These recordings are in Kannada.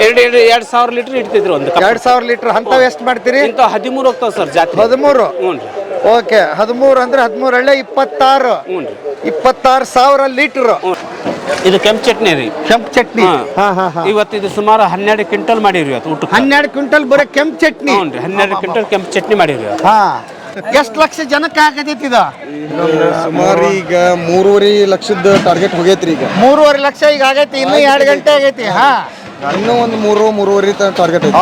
2,000 ಲೀಟರ್ ಇಡ್ತಿದ್ರು ಒಂದು 2,000 ಲೀಟರ್ ಅಂತವ್ ಎಷ್ಟು ಮಾಡ್ತೀರಿ? ಇಂತ 13 ಹೋಗ್ತಾವ ಸರ್ ಜಾತ್ರೆ. 13. ಹ್ಞೂ ರೀ. ಓಕೆ, 13 ಅಂದ್ರೆ 13 ಹಳ್ಳೆ 26. ಹ್ಞೂ ರೀ. 26,000 ಲೀಟರ್. ಇದು ಕೆಂಪು ಚಟ್ನಿ ರೀ. ಕೆಂಪು ಚಟ್ನಿ. ಇವತ್ತು ಇದು ಸುಮಾರು 12 ಕ್ವಿಂಟಲ್ ಮಾಡಿರಿ ಇವತ್ತು ಊಟ. 12 ಕ್ವಿಂಟಲ್ ಬರೀ ಕೆಂಪು ಚಟ್ನಿ. ಹ್ಞೂ ರೀ, 12 ಕ್ವಿಂಟಲ್ ಕೆಂಪು ಚಟ್ನಿ ಮಾಡಿರಿ. ಎಷ್ಟು ಲಕ್ಷ ಜನಕ್ಕೆ ಆಗತೈತಿ ಇದು? ಸುಮಾರು ಈಗ 3.5 ಲಕ್ಷದ ಟಾರ್ಗೆಟ್ ಹೋಗೈತ್ರಿ. ಈಗ 3.5 ಲಕ್ಷ ಈಗ ಆಗೈತಿ. ಇನ್ನು 2 ಗಂಟೆ ಆಗೈತಿ. ಇನ್ನೂ ಒಂದು 3.5 ಟಾರ್ಗೆಟ್ ಐತಿ.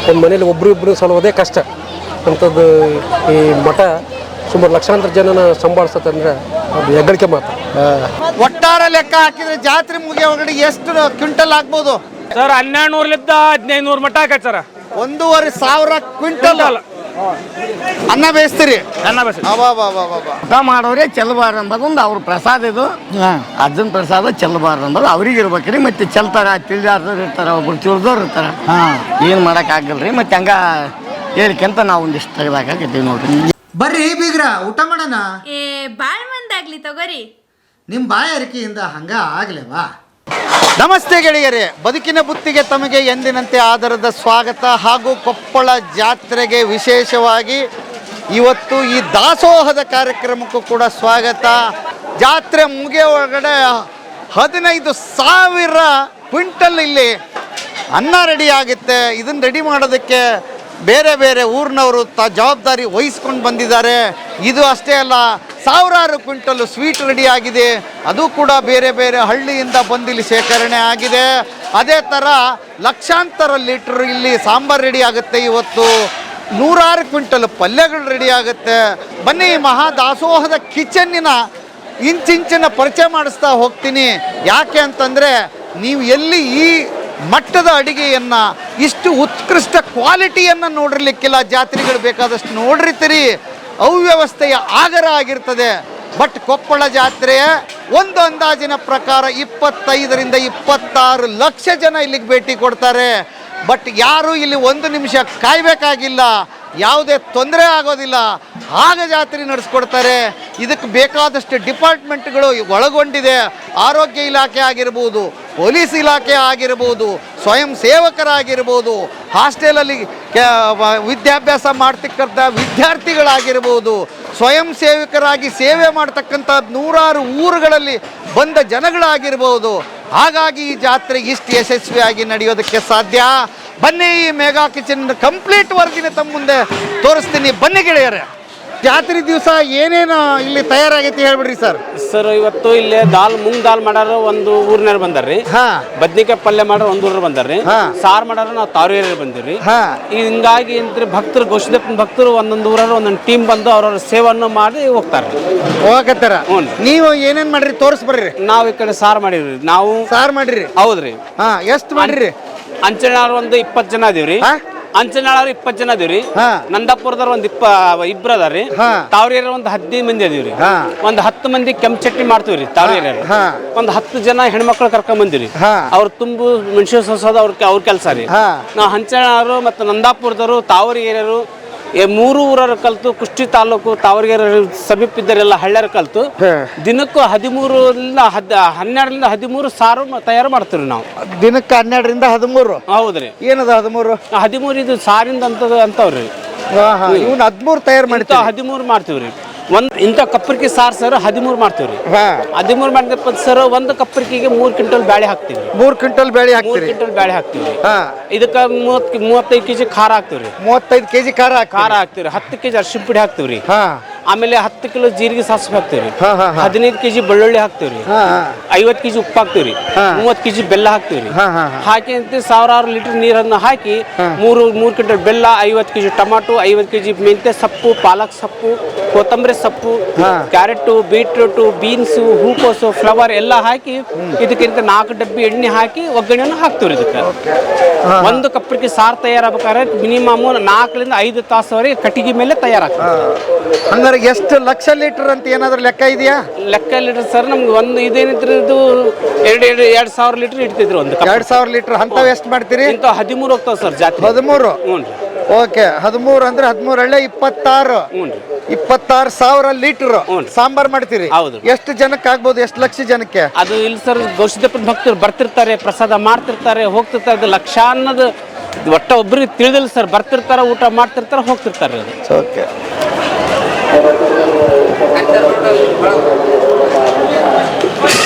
ಒಂದು ಮನೇಲಿ ಒಬ್ರು ಸಲುವುದೇ ಕಷ್ಟ ಅಂಥದ್ದು. ಈ ಮಠ ಸುಮಾರು ಲಕ್ಷಾಂತರ ಜನನ ಸಂಭಾಳಿಸತ್ತೆ ಅಂದ್ರೆ ಅದು ಹೆಗ್ಗಳಿಕೆ ಮಾತು. ಒಟ್ಟಾರೆ ಲೆಕ್ಕ ಹಾಕಿದ್ರೆ ಜಾತ್ರೆ ಮುಗಿಯೋ ಒಳಗಡೆ ಎಷ್ಟು ಕ್ವಿಂಟಲ್ ಆಗ್ಬೋದು ಸರ್? 1200 1500 ಮಟ್ಟ ಆಗತ್ತೆ ಸರ್. 1,500 ಕ್ವಿಂಟಲ್ ಅನ್ನ ಬೇಯಿಸ್ತೀರಿ? ಅನ್ನ ಬೇಯಿಸಿ ಊಟ ಮಾಡೋರೇ ಚೆಲ್ಲಬಾರ್ದು ಅಂಬದೊಂದು ಅವ್ರ ಪ್ರಸಾದ. ಇದು ಅಜ್ಜನ ಪ್ರಸಾದ ಚೆಲ್ಲಬಾರ್ದು ಅಂಬದು ಅವ್ರಿಗೆ ಇರ್ಬೇಕ್ರಿ. ಮತ್ತೆ ಚೆಲ್ತಾರ, ತಿಳಿದಾರ್ದವ್ರು ಇರ್ತಾರ, ಒಬ್ರು ತಿಳಿದವ್ರು ಇರ್ತಾರ. ಏನು ಮಾಡಕ್ ಆಗಲ್ರಿ. ಮತ್ತೆ ಹಂಗ ಹೇಳಿಕೆಂತ ನಾವು ಒಂದಿಷ್ಟು ತೆಗೆದಾಕಿದ್ದೀವಿ ನೋಡ್ರಿ. ಬರ್ರಿ ಬೀಗ್ರ, ಊಟ ಮಾಡೋಣ. ಬಾಳ್ ಮಂದಾಗ್ಲಿ ತಗೋರಿ. ನಿಮ್ಮ ಬಾಯ ಅರಿಕೆಯಿಂದ ಹಂಗ ಆಗ್ಲೇವಾ? ನಮಸ್ತೆ ಗೆಳೆಯರೇ, ಬದುಕಿನ ಬುತ್ತಿಗೆ ತಮಗೆ ಎಂದಿನಂತೆ ಆದರದ ಸ್ವಾಗತ ಹಾಗೂ ಕೊಪ್ಪಳ ಜಾತ್ರೆಗೆ ವಿಶೇಷವಾಗಿ ಇವತ್ತು ಈ ದಾಸೋಹದ ಕಾರ್ಯಕ್ರಮಕ್ಕೂ ಕೂಡ ಸ್ವಾಗತ. ಜಾತ್ರೆ ಮುಗಿಯೋ ಒಳಗಡೆ 15,000 ಕ್ವಿಂಟಲ್ ಇಲ್ಲಿ ಅನ್ನ ರೆಡಿ ಆಗುತ್ತೆ. ಇದನ್ನು ರೆಡಿ ಮಾಡೋದಕ್ಕೆ ಬೇರೆ ಬೇರೆ ಊರಿನವರು ಜವಾಬ್ದಾರಿ ವಹಿಸ್ಕೊಂಡು ಬಂದಿದ್ದಾರೆ. ಇದು ಅಷ್ಟೇ ಅಲ್ಲ, ಸಾವಿರಾರು ಕ್ವಿಂಟಲ್ ಸ್ವೀಟ್ ರೆಡಿ ಆಗಿದೆ. ಅದು ಕೂಡ ಬೇರೆ ಬೇರೆ ಹಳ್ಳಿಯಿಂದ ಬಂದಿಲ್ಲಿ ಶೇಖರಣೆ ಆಗಿದೆ. ಅದೇ ಥರ ಲಕ್ಷಾಂತರ ಲೀಟ್ರ್ ಇಲ್ಲಿ ಸಾಂಬಾರು ರೆಡಿ ಆಗುತ್ತೆ. ಇವತ್ತು 100 ಕ್ವಿಂಟಲ್ ಪಲ್ಯಗಳು ರೆಡಿ ಆಗುತ್ತೆ. ಬನ್ನಿ, ಮಹಾ ದಾಸೋಹದ ಕಿಚನ್ನಿನ ಇಂಚಿಂಚಿನ ಪರಿಚಯ ಮಾಡಿಸ್ತಾ ಹೋಗ್ತೀನಿ. ಯಾಕೆ ಅಂತಂದರೆ ನೀವು ಎಲ್ಲಿ ಈ ಮಟ್ಟದ ಅಡಿಗೆಯನ್ನು, ಇಷ್ಟು ಉತ್ಕೃಷ್ಟ ಕ್ವಾಲಿಟಿಯನ್ನು ನೋಡಿರ್ಲಿಕ್ಕಿಲ್ಲ. ಜಾತ್ರೆಗಳು ಬೇಕಾದಷ್ಟು ನೋಡಿರ್ತೀರಿ, ಅವ್ಯವಸ್ಥೆಯ ಆಗರ ಆಗಿರ್ತದೆ. ಬಟ್ ಕೊಪ್ಪಳ ಜಾತ್ರೆಯ ಒಂದು ಅಂದಾಜಿನ ಪ್ರಕಾರ 25ರಿಂದ 26 ಲಕ್ಷ ಜನ ಇಲ್ಲಿಗೆ ಭೇಟಿ ಕೊಡ್ತಾರೆ. ಬಟ್ ಯಾರೂ ಇಲ್ಲಿ 1 ನಿಮಿಷ ಕಾಯಬೇಕಾಗಿಲ್ಲ, ಯಾವುದೇ ತೊಂದರೆ ಆಗೋದಿಲ್ಲ. ಆಗ ಜಾತ್ರೆ ನಡೆಸ್ಕೊಡ್ತಾರೆ. ಇದಕ್ಕೆ ಬೇಕಾದಷ್ಟು ಡಿಪಾರ್ಟ್ಮೆಂಟ್ಗಳು ಒಳಗೊಂಡಿದೆ. ಆರೋಗ್ಯ ಇಲಾಖೆ ಆಗಿರ್ಬೋದು, ಪೊಲೀಸ್ ಇಲಾಖೆ ಆಗಿರ್ಬೋದು, ಸ್ವಯಂ ಸೇವಕರಾಗಿರ್ಬೋದು, ಹಾಸ್ಟೆಲಲ್ಲಿ ವಿದ್ಯಾಭ್ಯಾಸ ಮಾಡ್ತಕ್ಕಂಥ ವಿದ್ಯಾರ್ಥಿಗಳಾಗಿರ್ಬೋದು, ಸ್ವಯಂ ಸೇವಕರಾಗಿ ಸೇವೆ ಮಾಡ್ತಕ್ಕಂಥ 100 ಊರುಗಳಲ್ಲಿ ಬಂದ ಜನಗಳಾಗಿರ್ಬೋದು. ಹಾಗಾಗಿ ಈ ಜಾತ್ರೆ ಇಷ್ಟು ಯಶಸ್ವಿಯಾಗಿ ನಡೆಯೋದಕ್ಕೆ ಸಾಧ್ಯ. ಬನ್ನಿ, ಈ ಮೆಗಾ ಕಿಚನ್ ಕಂಪ್ಲೀಟ್ ವರದಿನ ತಮ್ಮ ಮುಂದೆ ತೋರಿಸ್ತೀನಿ. ಬನ್ನಿ ಗೆಳೆಯರೇ, ಜಾತ್ರೆ ದಿವಸ ಏನೇನು ಇಲ್ಲಿ ತಯಾರಾಗೈತಿ ಹೇಳ್ಬಿಡ್ರಿ ಸರ್. ಸರ್, ಇವತ್ತು ಇಲ್ಲಿ ಮೂಂಗ್ ದಾಲ್ ಮಾಡೋರು ಒಂದು ಊರಿನವ್ರು ಬಂದಾರ್ರಿ. ಬದ್ನಿಕಾಯಿ ಪಲ್ಯ ಮಾಡೋರು ಒಂದು ಊರು ಬಂದಾರ್ರಿ. ಸಾರು ಮಾಡೋರು ನಾವು ತಾವರೇರಿ ಬಂದಿವ್ರಿ. ಹಿಂಗಾಗಿ ಅಂದ್ರೆ ಭಕ್ತರು, ಗೋಷ್ಠಿದಪ್ಪನ ಭಕ್ತರು ಒಂದೊಂದು ಊರವ್ರು ಒಂದೊಂದು ಟೀಮ್ ಬಂದು ಅವ್ರವ್ರ ಸೇವನ್ನು ಮಾಡಿ ಹೋಗ್ತಾರೆ. ಹೋಗತ್ತಾರ. ನೀವು ಏನೇನ್ ಮಾಡ್ರಿ ತೋರಿಸ್ಬರ್ರಿ. ನಾವು ಈ ಕಡೆ ಸಾರು ಮಾಡಿವ್ರಿ. ನಾವು ಸಾರು ಮಾಡ್ರಿ? ಹೌದ್ರಿ. ಎಷ್ಟು ಮಾಡ್ರಿ? ಅಂಚನಾಳ್ ಒಂದು 20 ಜನ ಅದೀವ್ರಿ. ಅಂಚನಾಳವ್ರು 20 ಜನ ಅದೀವ್ರಿ. ನಂದಾಪುರದವ್ರು ಒಂದು 2 ಅದಾರ್ರಿ. ತಾವರೇರ ಒಂದು 15 ಮಂದಿ ಅದೀವ್ರಿ. ಒಂದು 10 ಮಂದಿ ಕೆಂಪು ಚಟ್ನಿ ಮಾಡ್ತೀವ್ರಿ ತಾವರೇರ. ಒಂದು 10 ಜನ ಹೆಣ್ಮಕ್ಳು ಕರ್ಕೊಂಡ್ ಬಂದಿವ್ರಿ. ಅವ್ರ ತುಂಬು ಮನುಷ್ಯ ಸೋಸೋದು ಅವ್ರ ಕೆಲಸ ರೀ. ನಾವು ಹಂಚನಾಳರು ಮತ್ತು ನಂದಾಪುರದವರು, ತಾವರೇರರು 3 ಊರವ್ರು ಕಲ್ತು, ಕುಷ್ಟಗಿ ತಾಲೂಕು ತಾವರೆಗೆರೆ ಸಮೀಪ ಇದ್ದರೆಲ್ಲ ಹಳ್ಳ್ಯಾರ ಕಲ್ತು ದಿನಕ್ಕೂ 12ರಿಂದ 13 ಸಾರು ತಯಾರು ಮಾಡ್ತೀವಿ ನಾವು. ದಿನಕ್ಕೆ 12ರಿಂದ 13? ಹೌದ್ರಿ. ಏನದ 13? ಇದು ಸಾರಿಂದ ಅಂತವ್ರಿ. ಇವ್ನ 13 ತಯಾರು ಮಾಡ್ತೀವಿ. 13 ಮಾಡ್ತೀವ್ರಿ. ಇಂಥ ಕಪ್ಪರಿಕೆ ಸಾರು ಸರ್ 13 ಮಾಡ್ತೀವ್ರಿ. 13 ಮಾಡಿದಪ್ಪ ಸರ್, ಒಂದು ಕಪ್ಪರಿಕೆಗೆ 3 ಕ್ವಿಂಟಲ್ ಬ್ಯಾಳೆ ಹಾಕ್ತಿವಿ. 3 ಕ್ವಿಂಟಲ್ ಬ್ಯಾಳೆ ಹಾಕ್ತಿವಿ. 3 ಕ್ವಿಂಟಲ್ ಬ್ಯಾಳೆ ಹಾಕ್ತಿವಿ. ಇದಕ್ಕೆ 35 ಕೆಜಿ ಖಾರ ಹಾಕ್ತಿವ್ರಿ. 35 ಕೆಜಿ ಖಾರ ಹಾಕ್ತಿವ್ರಿ. 10 ಕೆಜಿ ಅರಿಶಿನ ಪುಡಿ ಹಾಕ್ತಿವ್ರಿ. ಆಮೇಲೆ 10 ಕಿಲೋ ಜೀರಿಗೆ ಸಾಸಿವೆ ಹಾಕ್ತಿವ್ರಿ. 15 ಕೆಜಿ ಬೆಳ್ಳುಳ್ಳಿ ಹಾಕ್ತಿವ್ರಿ. 50 ಕೆಜಿ ಉಪ್ಪು ಹಾಕ್ತಿವ್ರಿ. 30 ಕೆಜಿ ಬೆಲ್ಲ ಹಾಕ್ತಿವ್ರಿ. ಹಾಕಿ ಅಂತ ಸಾವಿರಾರು ಲೀಟರ್ ನೀರನ್ನು ಹಾಕಿ 3 ಕ್ವಿಂಟಲ್ ಬೆಲ್ಲ, 50 ಕೆಜಿ ಟೊಮಾಟೊ, 50 ಕೆಜಿ ಮೆಂತ್ಯ ಸೊಪ್ಪು, ಪಾಲಕ್ ಸೊಪ್ಪು, ಕೊತ್ತಂಬರಿ ಸೊಪ್ಪು, ಕ್ಯಾರೆಟ್, ಬೀಟ್ರೂಟ್, ಬೀನ್ಸ್, ಹೂಕೋಸು, ಫ್ಲವರ್ ಎಲ್ಲ ಹಾಕಿ ಇದಕ್ಕಿಂತ 4 ಡಬ್ಬಿ ಎಣ್ಣೆ ಹಾಕಿ ಒಗ್ಗರಣೆಯನ್ನು ಹಾಕ್ತಿವ್ರಿ. ಇದಕ್ಕೆ ಒಂದು ಕಪ್ಪರಿಗೆ ಸಾರು ತಯಾರಾಗಬೇಕಾದ್ರೆ ಮಿನಿಮಮ್ 4ರಿಂದ 5 ತಾಸುವರೆಗೆ ಕಟ್ಟಿಗೆ ಮೇಲೆ ತಯಾರಾಗ್ತದೆ. ಎಷ್ಟು ಲಕ್ಷ ಲೀಟರ್ ಅಂತ ಏನಾದ್ರು ಲೆಕ್ಕ ಇದೆಯಾ? ಲೆಕ್ಕ ಲೀಟರ್ ಸರ್, ನಮ್ಗೆ ಒಂದು ಇದೇನಿದ್ರು ಇದು 2,000 ಲೀಟರ್ ಇಡ್ತಿದ್ರು. ಒಂದು 2,000 ಲೀಟರ್. ಅಂತವ್ ಎಷ್ಟು ಮಾಡ್ತೀರಿ? 13 ಹೋಗ್ತಾವ ಸರ್ ಜಾತ್ರೆ. 13? ಹ್ಞೂ. ಓಕೆ 13 ಅಂದ್ರೆ 13 26 26,000 ಲೀಟರ್ ಸಾಂಬಾರ್ ಮಾಡ್ತೀರಿ. ಹೌದು. ಎಷ್ಟು ಜನಕ್ಕೆ ಆಗ್ಬೋದು, ಎಷ್ಟು ಲಕ್ಷ ಜನಕ್ಕೆ? ಅದು ಇಲ್ಲಿ ಸರ್ ಗೌಸಿದಪ್ಪನ ಭಕ್ತರು ಬರ್ತಿರ್ತಾರೆ, ಪ್ರಸಾದ ಮಾಡ್ತಿರ್ತಾರೆ, ಹೋಗ್ತಿರ್ತಾರೆ. ಅದು ಲಕ್ಷ ಅನ್ನೋದು ಒಟ್ಟ ಒಬ್ರಿಗೆ ತಿಳಿದಿಲ್ಲ ಸರ್. ಬರ್ತಿರ್ತಾರೆ, ಊಟ ಮಾಡ್ತಿರ್ತಾರೆ, ಹೋಗ್ತಿರ್ತಾರೆ. ಅದು ಓಕೆ.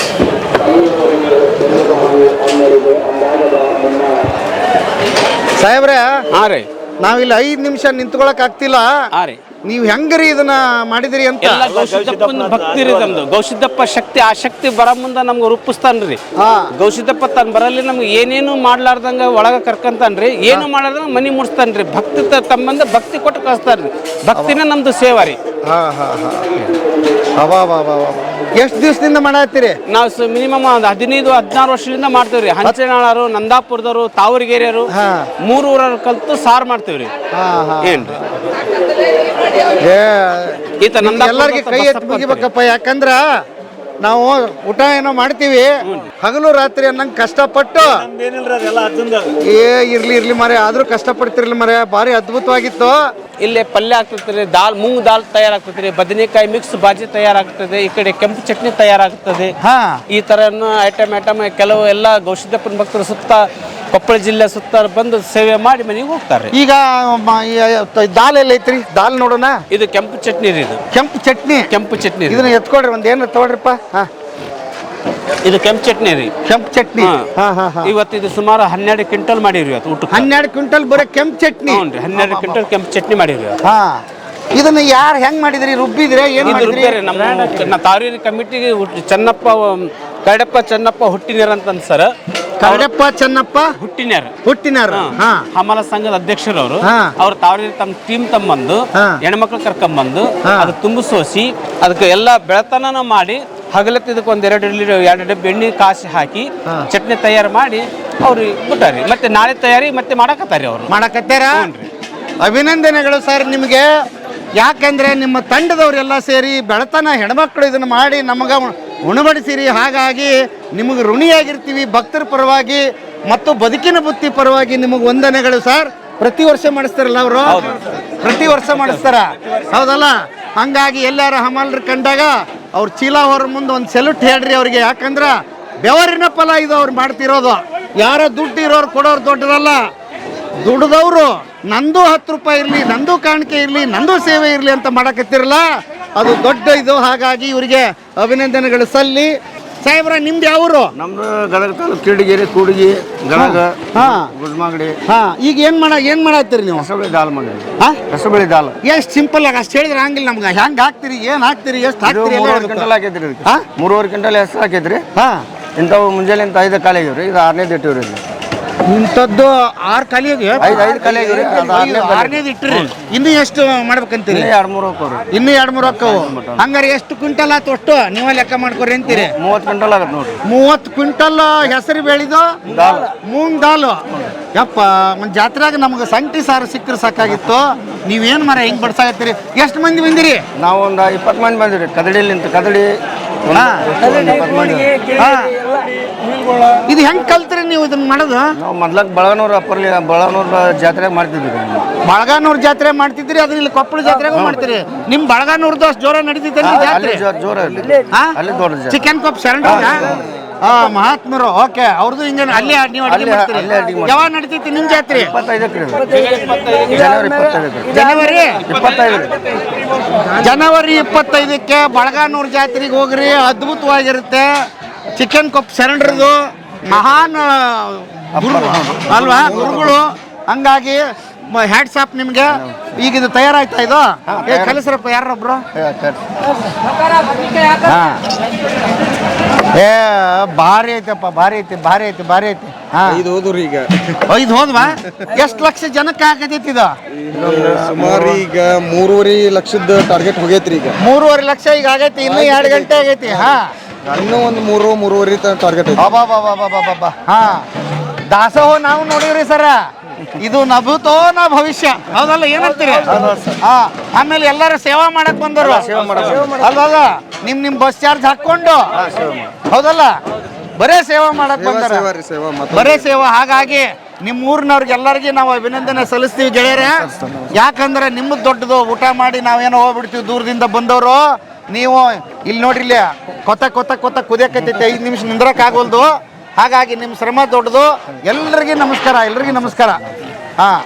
ಸಾಹೇಬ್ರೆ, ಹಾ ರೀ, ನಾವಿಲ್ಲಿ 5 ನಿಮಿಷ ನಿಂತ್ಕೊಳಕ್ ಆಗ್ತಿಲ್ಲ. ಹಾ ರೀ. ನೀವು ಹೆಂಗ್ರಿ ಇದನ್ನ ಮಾಡಿದಿರಿ ಅಂತ? ಎಲ್ಲ ಗೌಸಿದ್ದಪ್ಪನ ಭಕ್ತಿ ರೀ ನಮ್ದು. ಗೌಸಿದ್ದಪ್ಪ ಶಕ್ತಿ, ಆ ಶಕ್ತಿ ಬರ ಮುಂದ ನಮ್ಗೆ ರೂಪಿಸ್ತಾನ್ರಿ. ಗೌಸಿದ್ದಪ್ಪ ತಾನು ಬರಲ್ಲಿ ನಮ್ಗೆ ಏನೇನು ಮಾಡ್ಲಾರ್ದಂಗ ಒಳಗ ಕರ್ಕಂತಾನ್ರಿ, ಏನು ಮಾಡ್ಲಾರ್ದಂಗ ಮನಿ ಮುಡ್ಸ್ತಾನ್ರಿ. ಭಕ್ತಿ ತಮ್ಮಂದ ಭಕ್ತಿ ಕೊಟ್ಟು ಕಳಿಸ್ತಾನ್ರಿ. ಭಕ್ತಿನ ನಮ್ದು ಸೇವಾ ರೀ. ಎಷ್ಟು ದಿವಸದಿಂದ ಮಾಡತ್ತೀರಿ? ನಾವು ಮಿನಿಮಮ್ 15-16 ವರ್ಷದಿಂದ ಮಾಡ್ತೇವ್ರಿ. ಹಂಚನಾಳರು, ನಂದಾಪುರದವರು, ತಾವರಿಗೆರೆಯರು, 3 ಊರವ್ರು ಕಲ್ತು ಸಾರು ಮಾಡ್ತೇವ್ರಿ. ಏನ್ರಿ ಈತ ಎಲ್ಲರಿಗೆ ಕೈ ಎತ್ತಿ ಮುಗಿಬೇಕಪ್ಪ. ಯಾಕಂದ್ರ ನಾವು ಊಟ ಏನೋ ಮಾಡ್ತೀವಿ, ಹಗಲು ರಾತ್ರಿ ಅನ್ನಂಗ್ ಕಷ್ಟಪಟ್ಟು ಇರ್ಲಿ ಮರೆ, ಆದ್ರೂ ಕಷ್ಟಪಡ್ತಿರ್ಲಿ ಮರೆ. ಭಾರಿ ಅದ್ಭುತವಾಗಿತ್ತು. ಇಲ್ಲೇ ಪಲ್ಯ ಆಗ್ತದೆ, ಮೂಂಗ್ ದಾಲ್ ತಯಾರಾಗ್ತದೆ, ಬದನೆಕಾಯಿ ಮಿಕ್ಸ್ ಬಾಜಿ ತಯಾರಾಗ್ತದೆ, ಈ ಕಡೆ ಕೆಂಪು ಚಟ್ನಿ ತಯಾರಾಗ್ತದೆ. ಈ ತರ ಐಟಮ್ ಕೆಲವು ಎಲ್ಲ ಗೌಸಿದ್ದಪ್ಪನ ಭಕ್ತರು ಸುತ್ತ ಕೊಪ್ಪಳ ಜಿಲ್ಲೆ ಸುತ್ತ ಬಂದು ಸೇವೆ ಮಾಡಿ ಮನೆಗೆ ಹೋಗ್ತಾರೆ. ಈಗ ದಾಲ್ ಎಲ್ಲ ಐತ್ರಿ, ದಾಲ್ ನೋಡೋಣ. ಇದು ಕೆಂಪು ಚಟ್ನಿ ರೀ. ಇದು ಕೆಂಪು ಚಟ್ನಿ ಇದನ್ನ ಎತ್ಕೊಡ್ರಿ, ಒಂದ್ ಏನು ತಗೊಳ್ರಿಪ್ಪ. ಇದು ಕೆಂಪು ಚಟ್ನಿ ರೀ. ಕೆಂಪು ಚಟ್ನಿ ಇವತ್ತು ಇದು ಸುಮಾರು 12 ಕ್ವಿಂಟಲ್ ಮಾಡಿರಿ. ಇವತ್ತು ಊಟ 12 ಕ್ವಿಂಟಲ್ ಬರೀ ಕೆಂಪು ಚಟ್ನಿ. 12 ಕ್ವಿಂಟಲ್ ಕೆಂಪು ಚಟ್ನಿ ಮಾಡಿರಿ. ಇದನ್ನ ಯಾರು ಹೆಂಗ್ ಮಾಡಿದ್ರಿ? ರುಬ್ಬಿದ್ರೆ ಏನು ಮಾಡಿದ್ರಿ? ನಮ್ಮ ತಾವರೇರಿ ಕಮಿಟಿಗೆ ಚೆನ್ನಪ್ಪ ಚೆನ್ನಪ್ಪ ಹುಟ್ಟಿನೇರ್ ಅಂತ ಸರ್. ಕರಡಪ್ಪ ಚೆನ್ನಪ್ಪ ಹುಟ್ಟಿನಾರ ಹಮಾಲ ಸಂಘದ ಅಧ್ಯಕ್ಷರವರು. ಅವ್ರ ತಾವರೇರಿ ತಮ್ಮ ಟೀಮ್ ತಮ್ಮಂದು ಹೆಣ್ಮಕ್ಳು ಕರ್ಕೊಂಬಂದು ಅದು ತುಂಬಿಸೋಸಿ ಅದಕ್ಕೆ ಎಲ್ಲ ಬೆಳತನ ಮಾಡಿ ಹಗಲತ್ತು ಇದಕ್ಕೆ 2 ಡಬ್ಬಿ ಎಣ್ಣೆ ಕಾಸಿ ಹಾಕಿ ಚಟ್ನಿ ತಯಾರು ಮಾಡಿ ಅವ್ರಿಗೆ ಬಿಟ್ಟಾರಿ. ಮತ್ತೆ ನಾಳೆ ತಯಾರಿ ಮತ್ತೆ ಮಾಡಕತ್ತಾರಿ. ಅವ್ರು ಮಾಡಕತ್ತಾರ. ಅಭಿನಂದನೆಗಳು ಸರ್ ನಿಮಗೆ. ಯಾಕಂದ್ರೆ ನಿಮ್ಮ ತಂಡದವರೆಲ್ಲ ಸೇರಿ ಬೆಳತನ ಹೆಣ್ಮಕ್ಳು ಇದನ್ನ ಮಾಡಿ ನಮಗ ಉಣಬಡಿಸಿರಿ. ಹಾಗಾಗಿ ನಿಮಗೆ ಋಣಿಯಾಗಿರ್ತೀವಿ ಭಕ್ತರ ಪರವಾಗಿ ಮತ್ತು ಬದುಕಿನ ಬುತ್ತಿ ಪರವಾಗಿ. ನಿಮಗೆ ವಂದನೆಗಳು ಸರ್. ಪ್ರತಿ ವರ್ಷ ಮಾಡಿಸ್ತಾರಲ್ಲ ಅವರು? ಪ್ರತಿ ವರ್ಷ ಮಾಡಿಸ್ತಾರ, ಹೌದಲ್ಲ? ಹಂಗಾಗಿ ಎಲ್ಲಾರ ಹಮಾಲ್ರು ಕಂಡಾಗ ಅವ್ರ ಚೀಲ ಹೊರ ಮುಂದೆ ಒಂದು ಸೆಲ್ಯೂಟ್ ಹೇಳ್ರಿ ಅವ್ರಿಗೆ. ಯಾಕಂದ್ರ ಬೆವರಿನ ಫಲ ಇದು ಅವ್ರು ಮಾಡ್ತಿರೋದು. ಯಾರ ದುಡ್ಡು ಇರೋರು ಕೊಡೋರು ದೊಡ್ಡದಲ್ಲ. ದುಡ್ದವರು ನಂದು 10 ರೂಪಾಯಿ ಇರಲಿ, ನಂದು ಕಾಣಿಕೆ ಇರಲಿ, ನಂದು ಸೇವೆ ಇರಲಿ ಅಂತ ಮಾಡಕತ್ತಿರಲ್ಲ, ಅದು ದೊಡ್ಡ ಇದು. ಹಾಗಾಗಿ ಇವರಿಗೆ ಅಭಿನಂದನೆಗಳು ಸಲ್ಲಿ. ಸಾಹೇಬ್ರ, ನಿಮ್ದು ಯಾವರು? ನಮ್ದು ಗದಗ ತಾಲೂಕು ಕಿಡಿಗೇರಿ, ಕೂಡಿಗೆ, ಗದಗ, ಗುಡ್ಮಾಗಡಿ. ಈಗ ಏನ್ ಮಾಡತ್ತೀರಿ ನೀವು? ರಸಬಳಿ ದಾಲ್ ಮಾಡಿ. ರಸಬಳಿ ದಾಲ್ ಎಷ್ಟು ಸಿಂಪಲ್ ಆಗಿ ಅಷ್ಟು ಹೇಳಿದ್ರೆ ಹಂಗಿಲ್ಲ ನಮ್ಗೆ. ಹೆಂಗ್ ಹಾಕ್ತಿರಿ, ಏನ್ ಹಾಕ್ತಿರಿ, ಎಷ್ಟು ಹಾಕ್ತಿರಿ? 3.5 ಕ್ವಿಂಟಲ್ ಹಾಕೈತ್ರಿ. 3.5 ಕ್ವಿಂಟಲ್ ಹೆಸರು ಹಾಕೈತ್ರಿ. ಇಂಥವು ಮುಂಜಾನೆ 5 ಕಾಲಿ ಆಗ್ಯಾವ್ರಿ. ಇದು 6ನೇದು ಇಟ್ಟಿವ್ರಿ. ಇಂಥದ್ದು 6 ಖಾಲಿ ಆಗಿ 5 ಖಾಲಿ ಆಗ್ಯಾವ್ರಿ. 6ನೇದು ಇಟ್ಟಿರಿ. ಇನ್ನು ಎಷ್ಟು ಮಾಡ್ಬೇಕಂತೀರಿ? 2-3 ಹಾಕೋರಿ. ಇನ್ನು 2-3 ಹಾಕವು. ಹಂಗಾರೆ ಎಷ್ಟು ಕ್ವಿಂಟಲ್ ಆತು ಅಷ್ಟು ನೀವೇ ಲೆಕ್ಕ ಮಾಡ್ಕೊರಿ ಅಂತೀರಿ? 30 ಕ್ವಿಂಟಲ್ ಆಗತ್ತೆ ನೋಡ್ರಿ. 30 ಕ್ವಿಂಟಲ್ ಹೆಸರು ಬೆಳೆದು ಮೂಂಗ್ ದಾಲು. ಯಪ್ಪ, ಒಂದು ಜಾತ್ರೆಯಾಗ ನಮ್ಗೆ ಸಂಟಿ ಸಾರು ಸಿಕ್ಕರೆ ಸಾಕಾಗಿತ್ತು. ನೀವೇನು ಮರ ಹೆಂಗ್ ಬಡ್ಸಾಕತ್ತೀರಿ? ಎಷ್ಟು ಮಂದಿ ಬಂದಿರಿ? ನಾವು ಒಂದು 20 ಮಂದಿ ಬಂದಿರಿ. ಕದಡಿಲಿಂತ ಕದಡಿ ಇದು ಹೆಂಗ್ ಕಲ್ತ್ರಿ ನೀವು ಇದನ್ನ ಮಾಡೋದು? ನಾವು ಮೊದ್ಲಕ್ಕೆ ಬಳಗನೂರು ಜಾತ್ರೆ ಮಾಡ್ತಿದ್ವಿ. ಬಳಗಾನೂರ್ ಜಾತ್ರೆ ಮಾಡ್ತಿದ್ರಿ, ಅದನ್ನ ಇಲ್ಲಿ ಕೊಪ್ಪಳ ಜಾತ್ರೆಗೂ ಮಾಡ್ತೀರಿ. ನಿಮ್ ಬಳಗಾನೂರ್ದು ಅಷ್ಟು ಜೋರ ನಡೀತಿದ್ರಿ ಜಾತ್ರೆ? ಚಿಕನ್ ಕೊಪ್ಪ ಶರಣ ಮಹಾತ್ಮರು. ಓಕೆ, ಅವ್ರದ್ದು ಹಿಂಗೆ ಅಲ್ಲಿ ನೀವು ಅಡಿಗೆ ಮಾಡ್ತೀರಿ? ಯಾವಾಗ ನಡೀತೈತಿ ನಿಮ್ ಜಾತ್ರೆ? 25 ಜನವರಿ 25ಕ್ಕೆ ಬಳಗಾನೂರ್ ಜಾತ್ರೆಗೆ ಹೋಗ್ರಿ. ಅದ್ಭುತವಾಗಿರುತ್ತೆ. ಚಿಕನ್ ಕೊಪ್ಪ ಶರಣರದು ಮಹಾನ್ ಅಲ್ವಾ ಗುರುಗಳು. ಹಂಗಾಗಿ ಹ್ಯಾಟ್ಸ್ ಆಫ್ ನಿಮ್ಗೆ. ಈಗ ಇದು ತಯಾರಾಯ್ತಾ? ಇದು ಕಲಿಸ್ರಪ್ಪ ಯಾರೊಬ್ರು. ಭಾರಿ ಐತಪ್ಪ, ಭಾರಿ ಐತಿ. ಇದು ಹೋದ್ರಿ. ಈಗ 5 ಹೋದ್ವಾ? ಎಷ್ಟು ಲಕ್ಷ ಜನಕ್ಕೆ ಆಗತೈತಿ ಇದು? ಸುಮಾರು ಈಗ 3.5 ಲಕ್ಷದ ಟಾರ್ಗೆಟ್ ಹೋಗೈತ್ರಿ. ಈಗ 3.5 ಲಕ್ಷ ಈಗ ಆಗೈತಿ. ಇನ್ನು 2 ಗಂಟೆ ಆಗೈತಿ. ಇನ್ನೂ ಒಂದು 3.5 ಟಾರ್ಗೆಟ್ ಐತಿ. ದಾಸೋಹ ನಾವು ನೋಡಿವ್ರಿ ಸರ. ಇದು ನಭೂತೋ ನ ಭವಿಷ್ಯ, ಹೌದಲ್ಲ? ಏನಂತೀರಿ? ಆಮೇಲೆ ಎಲ್ಲರೂ ಸೇವಾ ಮಾಡಕ್ ಬಂದರು ಅಲ್ವಲ್ಲ? ನಿಮ್ ಬಸ್ ಚಾರ್ಜ್ ಹಾಕೊಂಡು, ಹೌದಲ್ಲ? ಬರೇ ಸೇವಾ ಮಾಡಕ್ ಬಂದಾರ ಸೇವಾ ರೀ, ಸೇವಾ ಮಾತ್ರ. ಬರೇ ಸೇವಾ. ಹಾಗಾಗಿ ನಿಮ್ಮ ಊರಿನವ್ರಿಗೆ ಎಲ್ಲರಿಗೂ ನಾವು ಅಭಿನಂದನೆ ಸಲ್ಲಿಸ್ತೀವಿ ಗೆಳೆಯರೆ. ಯಾಕಂದ್ರೆ ನಿಮ್ಮದು ದೊಡ್ಡದು. ಊಟ ಮಾಡಿ ನಾವೇನೋ ಹೋಗ್ಬಿಡ್ತೀವಿ ದೂರದಿಂದ ಬಂದವರು. ನೀವು ಇಲ್ಲಿ ನೋಡ್ರಿ, ಇಲ್ಲಿ ಕೊತ್ತ ಕೊತ್ತ ಕೊತ್ತ ಕುದಿಯಕತ್ತೈತೆ, 5 ನಿಮಿಷ ನಿಂದ್ರಕ್ಕಾಗೋಲ್ದು. ಹಾಗಾಗಿ ನಿಮ್ಮ ಶ್ರಮ ದೊಡ್ಡದು. ಎಲ್ರಿಗೂ ನಮಸ್ಕಾರ, ಎಲ್ರಿಗೂ ನಮಸ್ಕಾರ. ಹಾಂ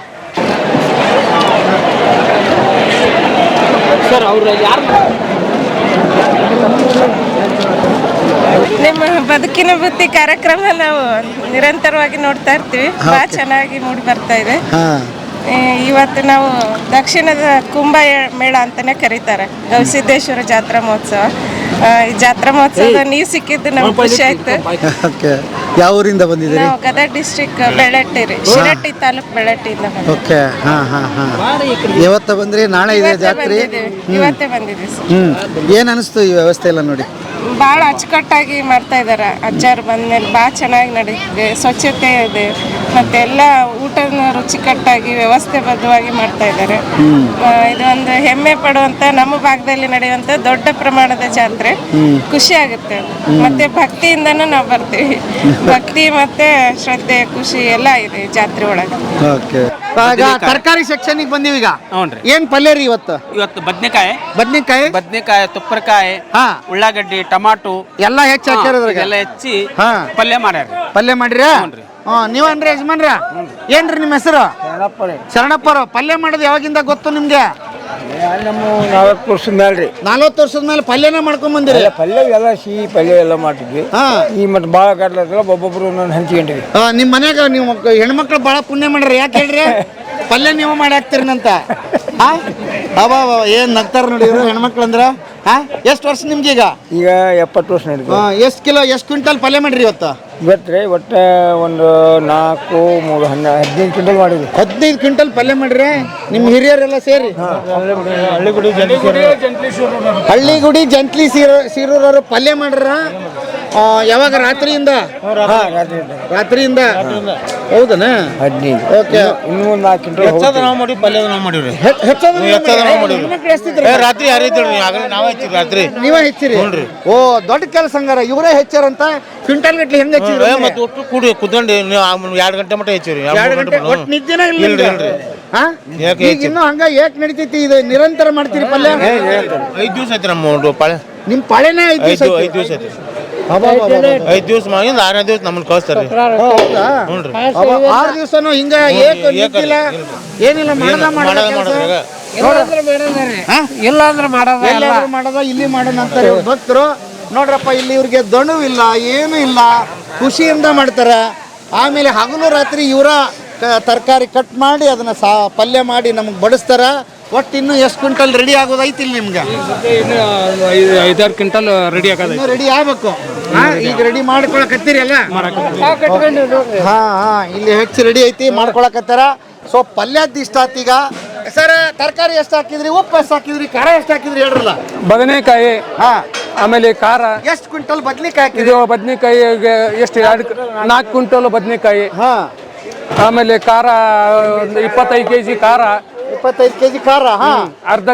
ಸರ್ ಅವರು ಯಾರು ನಿಮ್ಮ ಬದುಕಿನ ಬುತ್ತಿ ಕಾರ್ಯಕ್ರಮ ನಾವು ನಿರಂತರವಾಗಿ ನೋಡ್ತಾ ಇರ್ತೀವಿ. ಬಹಳ ಚೆನ್ನಾಗಿ ಮೂಡಿ ಬರ್ತಾ ಇದೆ. ಇವತ್ತು ನಾವು ದಕ್ಷಿಣದ ಕುಂಭ ಮೇಳ ಅಂತಾನೆ ಕರೀತಾರೆ, ಗವಿಸಿದ್ದೇಶ್ವರ ಜಾತ್ರಾ ಮಹೋತ್ಸವ. ಈ ಜಾತ್ರಾ ಮಹೋತ್ಸವದ ನೀವು ಸಿಕ್ಕಿದ್ದು ನಮ್ಗೆ ಖುಷಿ ಆಯ್ತು. ಯಾವ ಊರಿಂದ ಬಂದಿದ್ದೀರಿ? ನಾವು ಗದಗ ಡಿಸ್ಟ್ರಿಕ್ಟ್ ಬೆಳಟ್ಟಿ ರೀ, ಶಿರಟ್ಟಿ ತಾಲೂಕ್ ಬೆಳಟ್ಟಿಯಿಂದ ಓಕೆ. ಹಾಂ ಹಾಂ ಹಾಂ. ಇವತ್ತು ಬಂದ್ರಿ, ನಾಳೆ ಇದೆ ಜಾತ್ರೆ? ಇವತ್ತೇ ಬಂದಿದ್ದೀವಿ ಸರ್. ಏನು ಅನಿಸ್ತು ಈ ವ್ಯವಸ್ಥೆ ಎಲ್ಲ ನೋಡಿ? ಭಾಳ ಅಚ್ಚುಕಟ್ಟಾಗಿ ಮಾಡ್ತಾ ಇದ್ದಾರೆ. ಅಜ್ಜಾರು ಬಂದ್ಮೇಲೆ ಭಾಳ ಚೆನ್ನಾಗಿ ನಡೀತಿದೆ, ಸ್ವಚ್ಛತೆ ಇದೆ, ಮತ್ತೆ ಎಲ್ಲ ಊಟನ ರುಚಿಕಟ್ಟಾಗಿ ವ್ಯವಸ್ಥೆಬದ್ಧವಾಗಿ ಮಾಡ್ತಾ ಇದ್ದಾರೆ. ಇದೊಂದು ಹೆಮ್ಮೆ ಪಡುವಂತ, ನಮ್ಮ ಭಾಗದಲ್ಲಿ ನಡೆಯುವಂತ ದೊಡ್ಡ ಪ್ರಮಾಣದ ಜಾತ್ರೆ. ಖುಷಿ ಆಗುತ್ತೆ. ಮತ್ತೆ ಭಕ್ತಿಯಿಂದನೂ ನಾವು ಬರ್ತೀವಿ. ಭಕ್ತಿ ಮತ್ತೆ ಶ್ರದ್ಧೆ, ಖುಷಿ ಎಲ್ಲ ಇದೆ ಜಾತ್ರೆ ಒಳಗೆ. ತರಕಾರಿ ಸೆಕ್ಷನ್ ಬಂದೀವಿ ಈಗ. ಹ್ಞೂ. ಏನ್ ಪಲ್ಯ ರೀ ಇವತ್ತು? ಇವತ್ತು ಬದ್ನೆಕಾಯಿ, ಬದ್ನೆಕಾಯಿ, ತುಪ್ಪರಕಾಯಿ, ಹಾ, ಉಳ್ಳಾಗಡ್ಡಿ, ಟಮಾಟೋ ಎಲ್ಲ ಹೆಚ್ಚು ಹಾಕ್ಯಾರ. ಎಲ್ಲ ಹೆಚ್ಚಿ ಹಾ, ಪಲ್ಯ ಮಾಡ್ಯಾರ. ಪಲ್ಯ ಮಾಡ್ರಿ. ನೀವನ್ರಿ ಯಜಮಾನ್ರ? ಏನ್ರಿ ನಿಮ್ಮ ಹೆಸರು? ಶರಣಪ್ಪರು. ಪಲ್ಯ ಮಾಡೋದು ಯಾವಾಗಿಂದ ಗೊತ್ತು ನಿಮ್ಗೆ? 40 ವರ್ಷದ ಮೇಲೆ ರೀ. 40 ವರ್ಷದ ಮೇಲೆ ಪಲ್ಯನ ಮಾಡ್ಕೊಂಡ್ ಬಂದಿರಿ? ಪಲ್ಯ ಎಲ್ಲ ಸಿಹಿ ಪಲ್ಯ ಎಲ್ಲ ಮಾಡ್ತಿದ್ವಿ. ಈ ಮತ್ತೆ ಭಾಳ ಗಡ್ಲ ಒಬ್ಬೊಬ್ರು ನಾನು ಹಂಚ್ಕೊಂಡ್ರಿ. ನಿಮ್ಮ ಮನ್ಯಾಗ ನೀವು ಹೆಣ್ಮಕ್ಳು ಭಾಳ ಪುಣ್ಯ ಮಾಡ್ರಿ. ಯಾಕೆ ಹೇಳ್ರಿ? ಪಲ್ಯ ನೀವು ಮಾಡಿ ಹಾಕ್ತಿರಿನಂತ. ಅಬಾ ಏನ್ ನಗ್ತಾರ ನೋಡಿ ಇವ್ರು ಹೆಣ್ಮಕ್ಳು ಅಂದ್ರ. ಎಷ್ಟು ವರ್ಷ ನಿಮ್ಗೀಗ? ಈಗ 70 ವರ್ಷ ನಡೀತು. ಎಷ್ಟು ಕಿಲೋ, ಎಷ್ಟು ಕ್ವಿಂಟಲ್ ಪಲ್ಯ ಮಾಡ್ರಿ ಇವತ್ತು? ಇವತ್ತು ಒಟ್ಟು ಒಂದು 4, 3, 15 ಕ್ವಿಂಟಲ್ ಮಾಡಿದ್ವಿ. 15 ಕ್ವಿಂಟಲ್ ಪಲ್ಯ ಮಾಡ್ರಿ ನಿಮ್ಮ ಹಿರಿಯರೆಲ್ಲ ಸೇರಿ? ಹಳ್ಳಿಗುಡಿ ಜಂಟ್ಲಿ ಸೀರೂರವರು ಪಲ್ಯ ಮಾಡ್ರ? ಯಾವಾಗ? ರಾತ್ರಿಯಿಂದ? ರಾತ್ರಿಯಿಂದ. ಹೌದನ? 15. ಓಕೆ. ಇನ್ನೂ 4 ಕ್ವಿಂಟಲ್ ರಾತ್ರಿ ರಾತ್ರಿ ನೀವೇ ಹೆಚ್ಚಿರಿ? ಓ, ದೊಡ್ಡ ಕೆಲಸ ಹಂಗಾರ. ಇವರೇ ಹೆಚ್ಚಾರಂತ ಕ್ವಿಂಟಲ್ ಗಟ್ಲಿ ಹೆಂಗ್ ಹೆಚ್ಚಿರಿ? ಮತ್ತೆ ಒಟ್ಟು ಕೂಡಿ ಕುತ್ಕೊಂಡು 2 ಗಂಟೆ ಮಟ್ಟ ಹೆಚ್ಚಿರಿ. 2 ಗಂಟೆ ಒಟ್ಟು ನಿದ್ದೆನ ಇಲ್ಲ? ಈಗ ಇನ್ನೂ ಹಂಗ ಏಕ್ ನಡೀತೈತಿ ಇದು? ನಿರಂತರ ಮಾಡ್ತೀರಿ ಪಲ್ಯ? 5 ದಿವಸ ಐತಿ ನಮ್ಮ ಪಾಳೆ. ನಿಮ್ ಪಾಳೆನೇ 5 ದಿವಸ? 5 ದಿವಸ ಐತಿ. 5 ದಿವಸ ಮಾಡಿಂದ 6ನೇ ದಿವಸ ನಮ್ಮನ್ನ ಕಳಿಸ್ತಾರೆ. ಹೌದಾ? 6 ದಿವಸನು ಹಿಂಗ ಏಕ್ ನಿದ್ದಿಲ್ಲ ಏನಿಲ್ಲ? ಇಲ್ಲಾಂದ್ರೆ ಮಾಡೋದ ಇಲ್ಲಿ ಮಾಡೋಣ ಅಂತಾರೆ ಭಕ್ತರು. ನೋಡ್ರಪ್ಪ, ಇಲ್ಲಿ ಇವ್ರಿಗೆ ದಣುವಿಲ್ಲ, ಏನೂ ಇಲ್ಲ, ಖುಷಿಯಿಂದ ಮಾಡ್ತಾರೆ. ಆಮೇಲೆ ಹಗಲು ರಾತ್ರಿ ಇವರ ತರಕಾರಿ ಕಟ್ ಮಾಡಿ ಅದನ್ನ ಪಲ್ಯ ಮಾಡಿ ನಮಗೆ ಬಡಿಸ್ತಾರ. ಒಟ್ಟು ಇನ್ನು ಎಷ್ಟು ಕ್ವಿಂಟಲ್ ರೆಡಿ ಆಗೋದೈತಿ ಇಲ್ಲಿ ನಿಮ್ಗೆ? 5-6 ಕ್ವಿಂಟಲ್ ರೆಡಿ ಆಗೋದು. ರೆಡಿ ಆಗ್ಬೇಕು. ಈಗ ರೆಡಿ ಮಾಡ್ಕೊಳಕತ್ತೀರಿ ಅಲ್ಲ? ಇಲ್ಲಿ ಹೆಚ್ಚು ರೆಡಿ ಐತಿ, ಮಾಡ್ಕೊಳಕತ್ತಾರ. ಸೊ ಪಲ್ಯದ ಇಷ್ಟ ಆತ್. ಈಗ ಸರ್, ತರಕಾರಿ ಎಷ್ಟು ಹಾಕಿದ್ರಿ, ಉಪ್ಪು ಎಷ್ಟು ಹಾಕಿದ್ರಿ, ಖಾರ ಎಷ್ಟು ಹಾಕಿದ್ರಿ ಹೇಳ್ರಲ್ಲ? ಬದನೆಕಾಯಿ, ಆಮೇಲೆ ಖಾರ. ಎಷ್ಟು ಕ್ವಿಂಟಲ್ ಬದ್ನಿಕಾಯಿ ಹಾಕಿದ್ರಿ? ಇದು ಬದನೆಕಾಯಿ ಎಷ್ಟು? 4 ಕ್ವಿಂಟಲ್ ಬದನೆಕಾಯಿ. ಆಮೇಲೆ ಖಾರ 25 kg ಖಾರ. 25 kg ಖಾರ. ಅರ್ಧ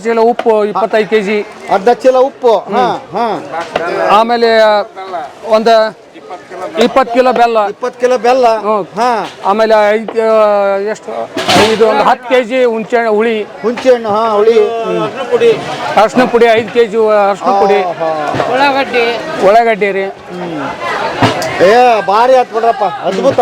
ಚೀಲ ಉಪ್ಪು 25 kg. ಅರ್ಧ ಚೀಲ ಉಪ್ಪು. ಆಮೇಲೆ ಒಂದು 20 ಕಿಲೋ ಬೆಲ್ಲ. 20 ಕಿಲೋ ಬೆಲ್ಲ. ಆಮೇಲೆ ಎಷ್ಟು? ಇದು ಒಂದು 10 kg ಹುಣಸೆ ಹುಳಿ. ಹುಣಸೆಹಣ್ಣು, ಹುಳಿ. ಅರ್ಶಿನ ಪುಡಿ 5 kg ಅರ್ಶಿನ ಪುಡಿ. ಉಳ್ಳಾಗಡ್ಡಿ ರೀ. ಭಾರಿ ಆತ್ ಬಿಡ್ರಪ್ಪ, ಅದ್ಭುತ.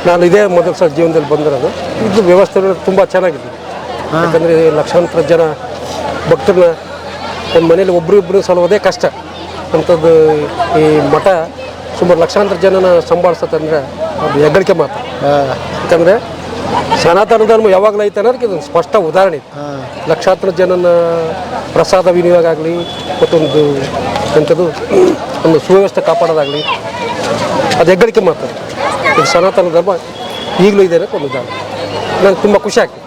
ನಾನು ಇದೇ ಮೊದಲ ಸಲ ಜೀವನದಲ್ಲಿ ಬಂದಿರೋದು. ಇದು ವ್ಯವಸ್ಥೆ ತುಂಬ ಚೆನ್ನಾಗಿದೆ. ಯಾಕಂದರೆ ಲಕ್ಷಾಂತರ ಜನ ಭಕ್ತರನ್ನ ಒಂದು ಮನೇಲಿ ಒಬ್ಬರಿಬ್ಬರು ಸಲುವುದೇ ಕಷ್ಟ ಅಂಥದ್ದು ಈ ಮಠ ಸುಮಾರು ಲಕ್ಷಾಂತರ ಜನನ ಸಂಭಾಳಿಸ್ತಂದ್ರೆ ಅದು ಹೆಗ್ಗಳಿಕೆ ಮಾತು. ಯಾಕಂದರೆ ಸನಾತನ ಧರ್ಮ ಯಾವಾಗಲೂ ಐತೆ ಅನ್ನೋದಕ್ಕೆ ಇದೊಂದು ಸ್ಪಷ್ಟ ಉದಾಹರಣೆ ಇದೆ. ಲಕ್ಷಾಂತರ ಜನನ ಪ್ರಸಾದ ವಿನಿಯೋಗ ಆಗಲಿ ಮತ್ತೊಂದು ಎಂಥದ್ದು ಒಂದು ಸುವ್ಯವಸ್ಥೆ ಕಾಪಾಡೋದಾಗಲಿ ಅದು ಹೆಗ್ಗಳಿಕೆ ಮಾತು. ಇದು ಸನಾತನ ಧರ್ಮ ಈಗಲೂ ಇದೆ ಅನ್ನೋಕ್ಕೆ ಒಂದು ಉದಾಹರಣೆ. ನನಗೆ ತುಂಬ ಖುಷಿ ಆಗ್ತದೆ.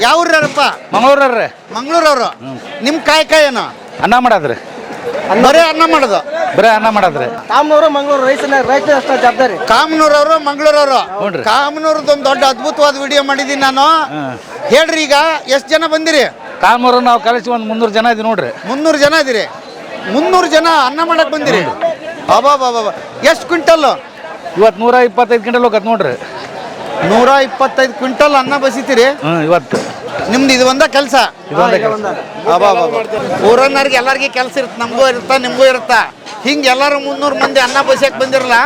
ಯಾವ್ರಪ್ಪ? ಮಂಗಳೂರವ್ರೆ. ಮಂಗಳೂರವರು. ನಿಮ್ಮ ಕಾಯಕ ಏನು? ಅನ್ನ ಮಾಡದ್ರಿ. ಬರೀ ಅನ್ನ ಮಾಡೋದು? ಬರೀ ಅನ್ನ ಮಾಡದ್ರಿ. ಕಾಮನೂರು ಮಂಗಳೂರು ರೈತ ಅಷ್ಟೇ ಜವಾಬ್ದಾರಿ. ಕಾಮನೂರವರು ಮಂಗಳೂರವರು. ಕಾಮನೂರದೊಂದು ದೊಡ್ಡ ಅದ್ಭುತವಾದ ವಿಡಿಯೋ ಮಾಡಿದೀನಿ ನಾನು. ಹೇಳ್ರಿ, ಈಗ ಎಷ್ಟು ಜನ ಬಂದಿರಿ? ಕಾಮೂರು ನಾವು ಕಲಿಸಿ ಒಂದು 300 ಜನ ಇದೀವಿ ನೋಡ್ರಿ. 300 ಜನ ಇದೀರಿ. 300 ಜನ ಅನ್ನ ಮಾಡಕ್ ಬಂದಿರಿ. ಅಬಾಬಾಬಾ, ಎಷ್ಟು ಕ್ವಿಂಟಲ್? ಇವತ್ತು 125 ಕ್ವಿಂಟಲ್ ಹೋಗತ್ ನೋಡ್ರಿ. 125 ಕ್ವಿಂಟಲ್ ಅನ್ನ ಬಸಿತೀರಿ ಇವತ್ತು. ನಿಮ್ದು ಇದು ಒಂದ ಕೆಲಸ? ಊರನ್ನವ್ರಿಗೆ ಎಲ್ಲರಿಗೆ ಕೆಲಸ ಇರುತ್ತೆ, ನಮಗೂ ಇರುತ್ತಾ ನಿಮಗೂ ಇರುತ್ತಾ. ಹಿಂಗೆ ಎಲ್ಲರೂ 300 ಮಂದಿ ಅನ್ನ ಬಸಿಯಕ್ಕೆ ಬಂದಿರಲ್ಲ.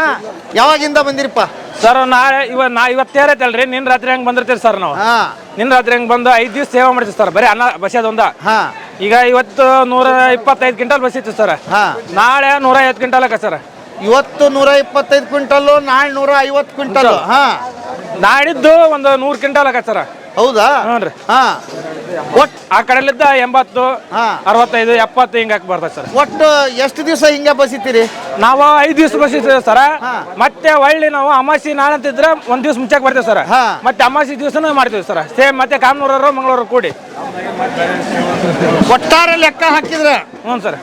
ಯಾವಾಗಿಂದ ಬಂದಿರಪ್ಪ? ಸರ್ ನಾಳೆ ಇವತ್ತೇರೈತಲ್ರಿ, ನಿನ್ನ ರಾತ್ರಿ ಹಂಗೆ ಬಂದಿರ್ತೀವಿ ಸರ್ ನಾವು. ನಿನ್ನ ರಾತ್ರಿ ಹಂಗೆ ಬಂದು 5 ದಿವಸ ಸೇವೆ ಮಾಡ್ತೀವಿ ಸರ್, ಬರೀ ಅನ್ನ ಬಸಿಯೋದೊಂದ. ಈಗ ಇವತ್ತು 125 ಕ್ವಿಂಟಲ್ ಬಸಿತ್ತು ಸರ್. ನಾಳೆ 150 ಕ್ವಿಂಟಲ್ ಆಗ ಸರ್. ಇವತ್ತು 125 ಕ್ವಿಂಟಲ್, ನಾಳೆ 150 ಕ್ವಿಂಟಲ್. ನಾಡಿದ್ದು ಒಂದು 100 ಕ್ವಿಂಟಲ್ ಆಗ ಸರ್. ಹೌದಾ? ಹ್ಞೂ ರೀ. ಒಟ್ಟು ಆ ಕಡೆಲಿದ್ದ 80, 65, 70 ಹಿಂಗೆ ಹಾಕಿ ಬರ್ತದೆ ಸರ್. ಒಟ್ಟು ಎಷ್ಟು ದಿವಸ ಹಿಂಗೆ ಬಸಿತೀರಿ? ನಾವು 5 ದಿವಸ ಬಸಿತೀವಿ ಸರ. ಮತ್ತೆ ಒಳ್ಳೆ ನಾವು ಅಮಾಸಿ ನಾಳೆ ಅಂತಿದ್ರೆ 1 ದಿವಸ ಮುಂಚೆಗೆ ಬರ್ತೇವೆ ಸರ್. ಮತ್ತೆ ಅಮಾಸಿ ದಿವಸನೂ ಮಾಡ್ತೀವಿ ಸರ್. ಸೇಮ್ ಮತ್ತೆ ಕಾಮನೂರವರು ಮಂಗಳೂರು ಕೂಡಿ ಒಟ್ಟಾರೆ ಲೆಕ್ಕ ಹಾಕಿದ್ರೆ? ಹ್ಞೂ ಸರ್.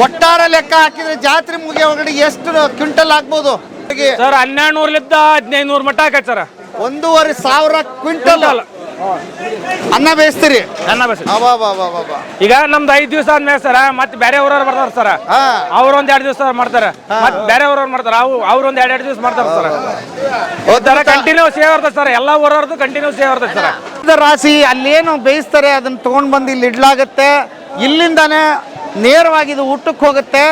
ಒಟ್ಟಾರೆ ಲೆಕ್ಕ ಹಾಕಿದ್ರೆ ಜಾತ್ರೆ ಮುಗಿಯೋ ಒಳಗಡೆ ಎಷ್ಟು ಕ್ವಿಂಟಲ್ ಆಗ್ಬೋದು ಸರ್? 1200ಲಿದ್ದ 1500 ಮಟ್ಟ ಹಾಕೈತೆ ಸರ್. 1,500 ಕ್ವಿಂಟಲ್ ಅನ್ನ ಬೇಯಿಸ್ತೀರಿ? ಅನ್ನ ಬೇಯಿಸ್ತೀವಿ. ಅಬ್ಬಾ. ಈಗ ನಮ್ದು 5 ದಿವಸ ಆದ್ಮೇಲೆ ಸರ್ ಮತ್ತೆ ಬೇರೆ ಊರವ್ರು ಬರ್ತಾರ ಸರ್. ಅವ್ರು ಒಂದ್ 2 ದಿವಸ ಮಾಡ್ತಾರೆ, ಮತ್ತೆ ಬೇರೆ ಊರವ್ರು ಮಾಡ್ತಾರೆ, ಅವ್ರು ಒಂದ್ 2 ದಿವಸ ಮಾಡ್ತಾರೆ ಸರ್. ಕಂಟಿನ್ಯೂ ಸೇವ್ ಇರ್ತದೆ ಸರ್. ಎಲ್ಲ ಊರವ್ರದ್ದು ಕಂಟಿನ್ಯೂ ಸೇವ್ ಇರ್ತದೆ ಸರ್. ರಾಶಿ ಅಲ್ಲೇನು ಬೇಯಿಸ್ತಾರೆ ಅದನ್ನ ತಗೊಂಡ್ ಬಂದು ಇಲ್ಲಿ ಇಡ್ಲಾಗತ್ತೆ. ಇಲ್ಲಿಂದಾನೆ ನೇರವಾಗಿ ಇದು ಊಟಕ್ಕೆ ಹೋಗುತ್ತೆ.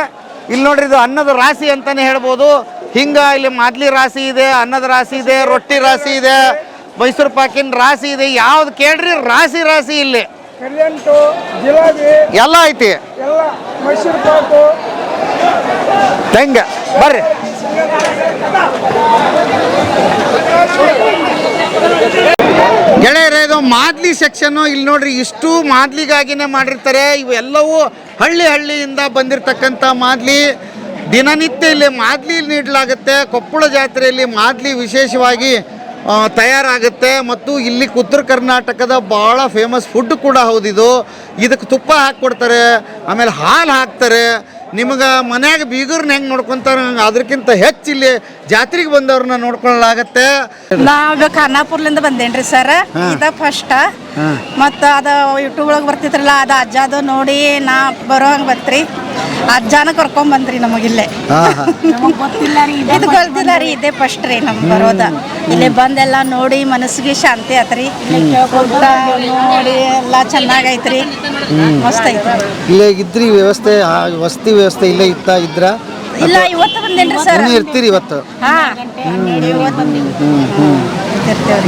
ಇಲ್ಲಿ ನೋಡ್ರಿ, ಇದು ಅನ್ನದ ರಾಶಿ ಅಂತಾನೆ ಹೇಳ್ಬೋದು. ಹಿಂಗ ಇಲ್ಲಿ ಮಾದ್ಲಿ ರಾಶಿ ಇದೆ, ಅನ್ನದ ರಾಶಿ ಇದೆ, ರೊಟ್ಟಿ ರಾಶಿ ಇದೆ, ಮೈಸೂರು ಪಾಕಿನ ರಾಶಿ ಇದೆ. ಯಾವ್ದು ಕೇಳ್ರಿ ರಾಶಿ ಇಲ್ಲಿ ಎಲ್ಲ ಐತಿ. ಮೈಸೂರು ಪಾಕು ಹೆಂಗ ಬರ್ರಿ. ಗೆಳೆಯರೇ, ಇದು ಮಾದ್ಲಿ ಸೆಕ್ಷನ್ನು. ಇಲ್ಲಿ ನೋಡ್ರಿ, ಇಷ್ಟು ಮಾದ್ಲಿಗಾಗಿನೇ ಮಾಡಿರ್ತಾರೆ. ಇವೆಲ್ಲವೂ ಹಳ್ಳಿಯಿಂದ ಬಂದಿರತಕ್ಕಂಥ ಮಾದ್ಲಿ. ದಿನನಿತ್ಯ ಇಲ್ಲಿ ಮಾದ್ಲಿ ನೀಡಲಾಗುತ್ತೆ. ಕೊಪ್ಪಳ ಜಾತ್ರೆಯಲ್ಲಿ ಮಾದ್ಲಿ ವಿಶೇಷವಾಗಿ ತಯಾರಾಗುತ್ತೆ. ಮತ್ತು ಇಲ್ಲಿ ಉತ್ತರ ಕರ್ನಾಟಕದ ಭಾಳ ಫೇಮಸ್ ಫುಡ್ ಕೂಡ ಹೌದಿದು. ಇದಕ್ಕೆ ತುಪ್ಪ ಹಾಕ್ಕೊಡ್ತಾರೆ, ಆಮೇಲೆ ಹಾಲು ಹಾಕ್ತಾರೆ. ನಿಮಗೆ ಮನ್ಯಾಗ ಬೀಗರ್ನ ಹೆಂಗೆ ನೋಡ್ಕೊತಾರೆ ಅದಕ್ಕಿಂತ ಹೆಚ್ಚು ಇಲ್ಲಿ ಜಾತ್ರೆಗೆ ಬಂದವ್ರನ್ನ ನೋಡ್ಕೊಳ್ಳಲಾಗತ್ತೆ. ನಾವು ಖಾನಾಪುರ್ಲಿಂದ ಬಂದೇನ್ರಿ ಸರ್. ಇದ ಫಸ್ಟ್ ಮತ್ತು ಅದು ಯೂಟ್ಯೂಬ್ ಒಳಗೆ ಬರ್ತಿದ್ರಲ್ಲ, ಅದು ಅಜ್ಜದು ನೋಡಿ ನಾ ಬರೋ ಹಂಗೆ ಬತ್ರಿ. ಅಜ್ಜಾನ ಕರ್ಕೊಂಡ್ ಬಂದ್ರಿ ನಮಗಿಲ್ಲೇ. ಇದು ಗೊತ್ತಿಲ್ಲ ರೀ, ಇದೇ ಫಸ್ಟ್ ರೀ ನಮ್ಗೆ ಬರೋದ. ಇಲ್ಲಿ ಬಂದೆಲ್ಲ ನೋಡಿ ಮನಸ್ಸಿಗೆ ಶಾಂತಿ ಆತ್ರಿ. ಊಟ ನೋಡಿ ಎಲ್ಲ ಚೆನ್ನಾಗೈತ್ರಿ, ಮಸ್ತ್ ಐತ್ರಿ. ಇಲ್ಲೇ ಇದ್ರಿ ವ್ಯವಸ್ಥೆ, ವಸತಿ ವ್ಯವಸ್ಥೆ ಇಲ್ಲೇ ಇದ್ರ? ಇಲ್ಲ, ಇವತ್ತು ಬಂದೇನ್ರಿ ಸರ್. ಇರ್ತೀರಿ ಇವತ್ತು?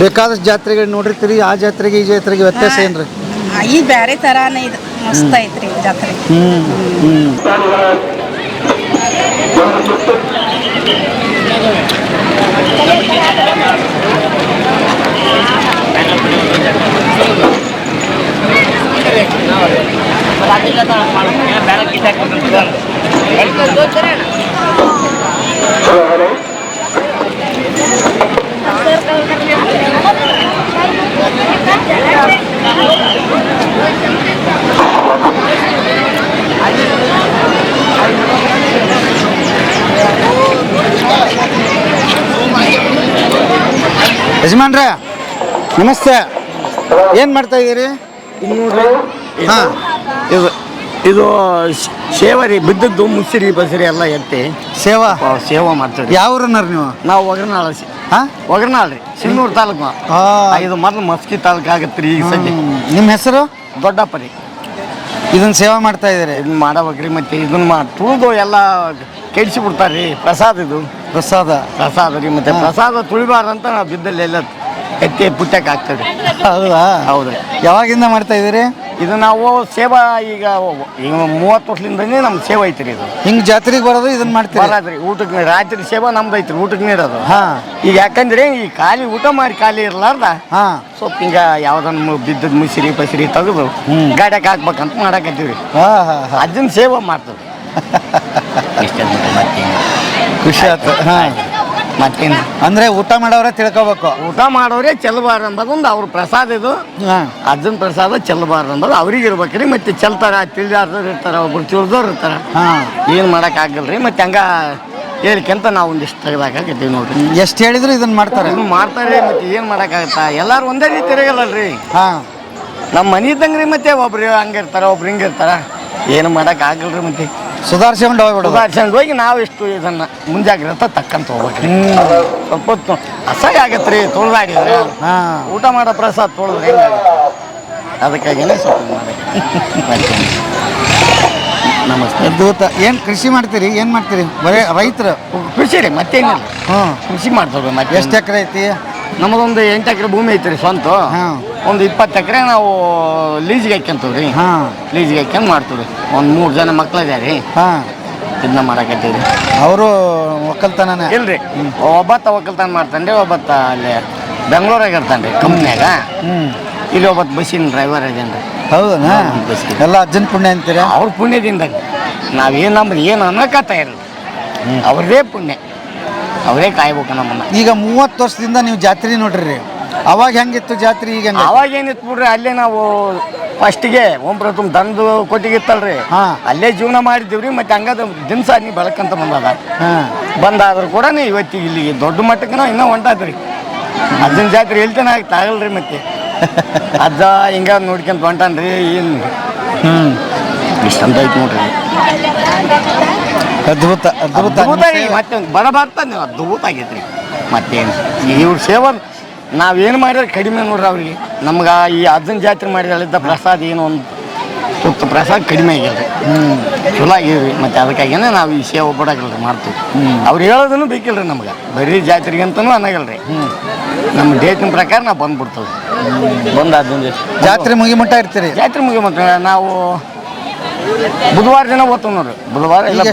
ಬೇಕಾದಷ್ಟು ಜಾತ್ರೆಗಳು ನೋಡಿರ್ತೀರಿ. ಆ ಜಾತ್ರೆಗೆ ಈ ಜಾತ್ರೆಗೆ ವ್ಯತ್ಯಾಸ ಏನ್ರಿ? ಈ ಬೇರೆ ತರಾನೇ ಇದು, ಮಸ್ತ್ ಐತ್ರಿ ಜಾತ್ರೆ. ಯಜಮಾನ್ರೆ ನಮಸ್ತೆ. ಏನು ಮಾಡ್ತಾ ಇದ್ದೀರಿ? ಹಾಂ, ಇದು ಸೇವಾ ರೀ. ಬಿದ್ದದ್ದು ಮುಸಿರಿ ಬಸರಿ ಎಲ್ಲ ಎತ್ತಿ ಸೇವಾ ಮಾಡ್ತೀವಿ. ಯಾವ ಊರನ್ನಾರ ನೀವು? ನಾವು ಒಗರ್ನಾಳ. ಒಗರ್ನಾಳ್ ರೀ, ಸಿಂಗನೂರು ತಾಲೂಕು. ಇದು ಮೊದಲು ಮಸ್ಕಿ ತಾಲೂಕು ಆಗತ್ತೆ ರೀ. ಈಗ ಸದ್ಯ ನಿಮ್ಮ ಹೆಸರು? ದೊಡ್ಡಪ್ಪ ರೀ. ಇದನ್ನ ಸೇವಾ ಮಾಡ್ತಾ ಇದ್ದೀರಿ? ಇದನ್ನ ಮಾಡಬೇಕ್ರಿ. ಮತ್ತೆ ಇದನ್ನ ತುಳಿದು ಎಲ್ಲ ಕೆಡಿಸಿ ಬಿಡ್ತಾರ್ರಿ ಪ್ರಸಾದ ಇದು ಪ್ರಸಾದ ರೀ ಮತ್ತೆ ಪ್ರಸಾದ ತುಳಿಬಾರ್ದಂತ ನಾವು ಬಿದ್ದಲ್ಲಿ ಎಲ್ಲ ಎತ್ತಿ ಪುಟ್ಟಕ್ಕೆ ಹಾಕ್ತೇವೆ. ಹೌದಾ? ಹೌದು. ಯಾವಾಗಿಂದ ಮಾಡ್ತಾ ಇದ್ದೀರಿ ಇದು ನಾವು ಸೇವಾ ಈಗ 30 ವರ್ಷದಿಂದನೇ ನಮ್ಮ ಸೇವಾ ಐತ್ರಿ ಇದು. ಹಿಂಗ್ ಜಾತ್ರೆಗೆ ಬರೋದು ಇದನ್ನ ಮಾಡ್ತೀವಿ ಬರೋದ್ರಿ ಊಟಕ್ಕೆ ರಾತ್ರಿ ಸೇವಾ ನಮ್ದು ಐತ್ರಿ ಊಟಕ್ಕೆ ನೀಡೋದು. ಹಾ. ಈಗ ಯಾಕಂದ್ರೆ ಈ ಖಾಲಿ ಊಟ ಮಾಡಿ ಖಾಲಿ ಇರ್ಲಾರ್ದ ಹಾ ಸ್ವಲ್ಪ ಹಿಂಗ ಯಾವ್ದನ್ನ ಬಿದ್ದದ ಮುಸಿರಿ ಪಸಿರಿ ತೆಗೆದು ಗಾಡ್ಯಾಕ ಹಾಕ್ಬೇಕಂತ ಮಾಡಾಕತ್ತೀವ್ರಿ. ಹಾ ಹಾ ಹಾ ಅದನ್ನ ಸೇವಾ ಮಾಡ್ತೇವೆ. ಖುಷಿ ಆಯ್ತು. ಹಾ ಮತ್ತೇನು ಅಂದ್ರೆ ಊಟ ಮಾಡೋರೇ ತಿಳ್ಕೊಬೇಕು. ಊಟ ಮಾಡೋರೇ ಚೆಲ್ಲಬಾರ್ದು ಅಂಬದೊಂದು ಅವ್ರ ಪ್ರಸಾದ ಇದು. ಹಾ ಅಜ್ಜನ ಪ್ರಸಾದ ಚೆಲ್ಲಬಾರ್ದು ಅಂಬದು ಅವ್ರಿಗೆ ಇರ್ಬೇಕ್ರಿ. ಮತ್ತೆ ಚೆಲ್ತಾರ ತಿಳಿದಾರ್ದವ್ರು ಇರ್ತಾರ, ಒಬ್ರು ತಿಳಿದವ್ರು ಇರ್ತಾರ. ಹಾ ಏನು ಮಾಡಕ್ ಆಗಲ್ರಿ. ಮತ್ತೆ ಹಂಗ ಹೇಳಿಕೆಂತ ನಾವು ಒಂದಿಷ್ಟು ತೆಗ್ದಾಕತ್ತೀವಿ ನೋಡ್ರಿ. ಎಷ್ಟು ಹೇಳಿದ್ರು ಇದನ್ನ ಮಾಡ್ತಾರೆ. ಇದನ್ನ ಮಾಡ್ತಾರೆ. ಮತ್ತೆ ಏನು ಮಾಡಕ್ಕಾಗತ್ತಾ, ಎಲ್ಲಾರು ಒಂದೇ ರೀತಿ ಇರಗಲ್ಲಲ್ರಿ. ಹಾ ನಮ್ಮ ಮನೆ ಇದ್ದಂಗ್ರಿ. ಮತ್ತೆ ಒಬ್ರು ಹಂಗಿರ್ತಾರ, ಒಬ್ರು ಹಿಂಗಿರ್ತಾರ. ಏನು ಮಾಡಕ್ ಆಗಲ್ರಿ. ಮತ್ತೆ ಸುಧಾರಿಸ್ಕೊಂಡು ಹೋಗ್ಬಿಡೋದು. ಸುಧಾರಿಸ್ಕೊಂಡು ಹೋಗಿ ನಾವು ಎಷ್ಟು ಇದನ್ನ ಮುಂಜಾಗ್ರತೆ ತಕ್ಕಂತ ಹೋಗ್ಬೇಕ್ರಿ. ಸ್ವಲ್ಪ ಹೊತ್ತು ಅಸಹ್ಯ ಆಗತ್ರಿ ತೊಳ್ದಾಡಿದ್ರೆ. ಹಾ ಊಟ ಮಾಡೋ ಪ್ರಸಾದ ತೊಳೆದ್ರೆ ಹೆಂಗಾಗುತ್ತೆ. ಅದಕ್ಕಾಗಿನೇ ಸ್ವಲ್ಪ ಮಾಡಿ. ನಮಸ್ತೆ. ಅದ್ಭುತ. ಏನು ಕೃಷಿ ಮಾಡ್ತೀರಿ? ಏನು ಮಾಡ್ತೀರಿ? ಬರೀ ರೈತರು ಕೃಷಿ ರೀ, ಮತ್ತೇನಿಲ್ಲ. ಹ್ಞೂ ಕೃಷಿ ಮಾಡ್ತೇವೆ. ಮತ್ತೆ ಎಷ್ಟು ಎಕರೆ ಐತಿ? ನಮ್ಮದೊಂದು 8 ಎಕರೆ ಭೂಮಿ ಐತ್ರಿ ಸ್ವಂತ. ಹಾಂ. ಒಂದು 20 ಎಕರೆ ನಾವು ಲೀಸ್ಗೆ ಹಾಕ್ಯಂತೀವಿ. ಹಾಂ. ಲೀಸ್ಗೆ ಹಾಕ್ಯಂಡು ಮಾಡ್ತೀವಿ. ಒಂದು 3 ಜನ ಮಕ್ಳು ಇದ್ದಾರೆ. ಹಾಂ. ಇದನ್ನ ಮಾಡಕತ್ತೀವಿ. ಅವರು ಒಕ್ಕಲ್ತನನೇ? ಇಲ್ರಿ, ಒಬ್ಬತ್ತ ಒಕ್ಕಲ್ತನ ಮಾಡ್ತಾನೆ, ಒಬ್ಬತ್ತ ಅಲ್ಲಿ ಬೆಂಗಳೂರಾಗ ಇರ್ತಾನೆ ರೀ ಕಂಪ್ನ್ಯಾಗ. ಇಲ್ಲಿ ಒಬ್ಬತ್ತು ಬಸ್ಸಿನ ಡ್ರೈವರ್ ಇದೇನ್ರಿ. ಹೌದಾ? ಎಲ್ಲ ಅಜ್ಜನ ಪುಣ್ಯ ಅಂತೀರಾ? ಅವ್ರ ಪುಣ್ಯದಿಂದ ನಾವೇನು ನಮ್ದು ಏನು ಅನ್ನಕತ್ತ ಇರಲಿ. ಅವ್ರದೇ ಪುಣ್ಯ, ಅವರೇ ಕಾಯ್ಬೇಕು ನಮ್ಮನ್ನ. ಈಗ 30 ವರ್ಷದಿಂದ ನೀವು ಜಾತ್ರೆ ನೋಡ್ರಿ. ಅವಾಗ ಹೆಂಗಿತ್ತು ಜಾತ್ರೆ? ಈಗ ಅವಾಗ ಏನಿತ್ತು ಬಿಡ್ರಿ, ಅಲ್ಲೇ ನಾವು ಫಸ್ಟಿಗೆ ಒಂಬ್ರತು ದಂದು ಕೊಟ್ಟಿಗಿತ್ತಲ್ರಿ. ಅಲ್ಲೇ ಜೀವನ ಮಾಡಿದ್ದೀವ್ರಿ. ಮತ್ತೆ ಹಂಗದ ದಿನಸ ನೀವು ಬೆಳಕಂತ ಬಂದದ. ಬಂದಾದ್ರೂ ಕೂಡ ಇವತ್ತಿಗೆ ಇಲ್ಲಿಗೆ ದೊಡ್ಡ ಮಟ್ಟಕ್ಕೆ ನಾವು ಇನ್ನೂ ಹೊಂಟಾದ್ರಿ. ಅಜ್ಜನ ಜಾತ್ರೆ ಹೇಳ್ತೇನೆ ಆಗ್ತಾ ಆಗಲ್ರಿ. ಮತ್ತೆ ಅಜ್ಜ ಹಿಂಗ ನೋಡ್ಕೊಂತ ಹೊಂಟಾನ್ರಿ. ಏನು ಇಷ್ಟಂತ ಐತಿ ನೋಡ್ರಿ. ಅದ್ಭುತ ಅದ್ಭುತ. ಮತ್ತೆ ಬರಬಾರ್ತ ನೀವು ಅದ್ಭುತ ಆಗೈತ್ರಿ. ಮತ್ತೇನು ಇವ್ರ ಸೇವಾ ನಾವೇನು ಮಾಡಿದ್ರೆ ಕಡಿಮೆ ನೋಡ್ರಿ ಅವ್ರಿಗೆ. ನಮ್ಗೆ ಈ ಅಜ್ಜನ ಜಾತ್ರೆ ಮಾಡಿದ ಪ್ರಸಾದ ಏನು ಒಂದು ತುತ್ತು ಪ್ರಸಾದ ಕಡಿಮೆ ಆಗಿಲ್ರಿ. ಚಲೋ ಆಗಿದ್ರಿ. ಮತ್ತೆ ಅದಕ್ಕಾಗೇನೆ ನಾವು ಈ ಸೇವೆ ಬಿಡಾಕಲ್ರಿ, ಮಾಡ್ತೀವಿ. ಅವ್ರು ಹೇಳೋದನ್ನು ಬೇಕಿಲ್ರಿ ನಮ್ಗೆ. ಬರೀ ಜಾತ್ರೆಗೆ ಅಂತನೂ ಅನ್ನಗಲ್ರಿ. ನಮ್ಮ ಡೇಟಿನ ಪ್ರಕಾರ ನಾವು ಬಂದ್ಬಿಡ್ತೇವೆ. ಬಂದು ಅಜ್ಜನ ಜಾತ್ರೆ ಮುಗಿಮಟ್ಟ ಇರ್ತೀರಿ? ಜಾತ್ರೆ ಮುಗಿಮಟ್ಟ ನಾವು ಬುಧವಾರ ದಿನ ಓದ್ತೇವೆ ನೋಡ್ರಿ. ಬುಧವಾರ ಇಲ್ಲ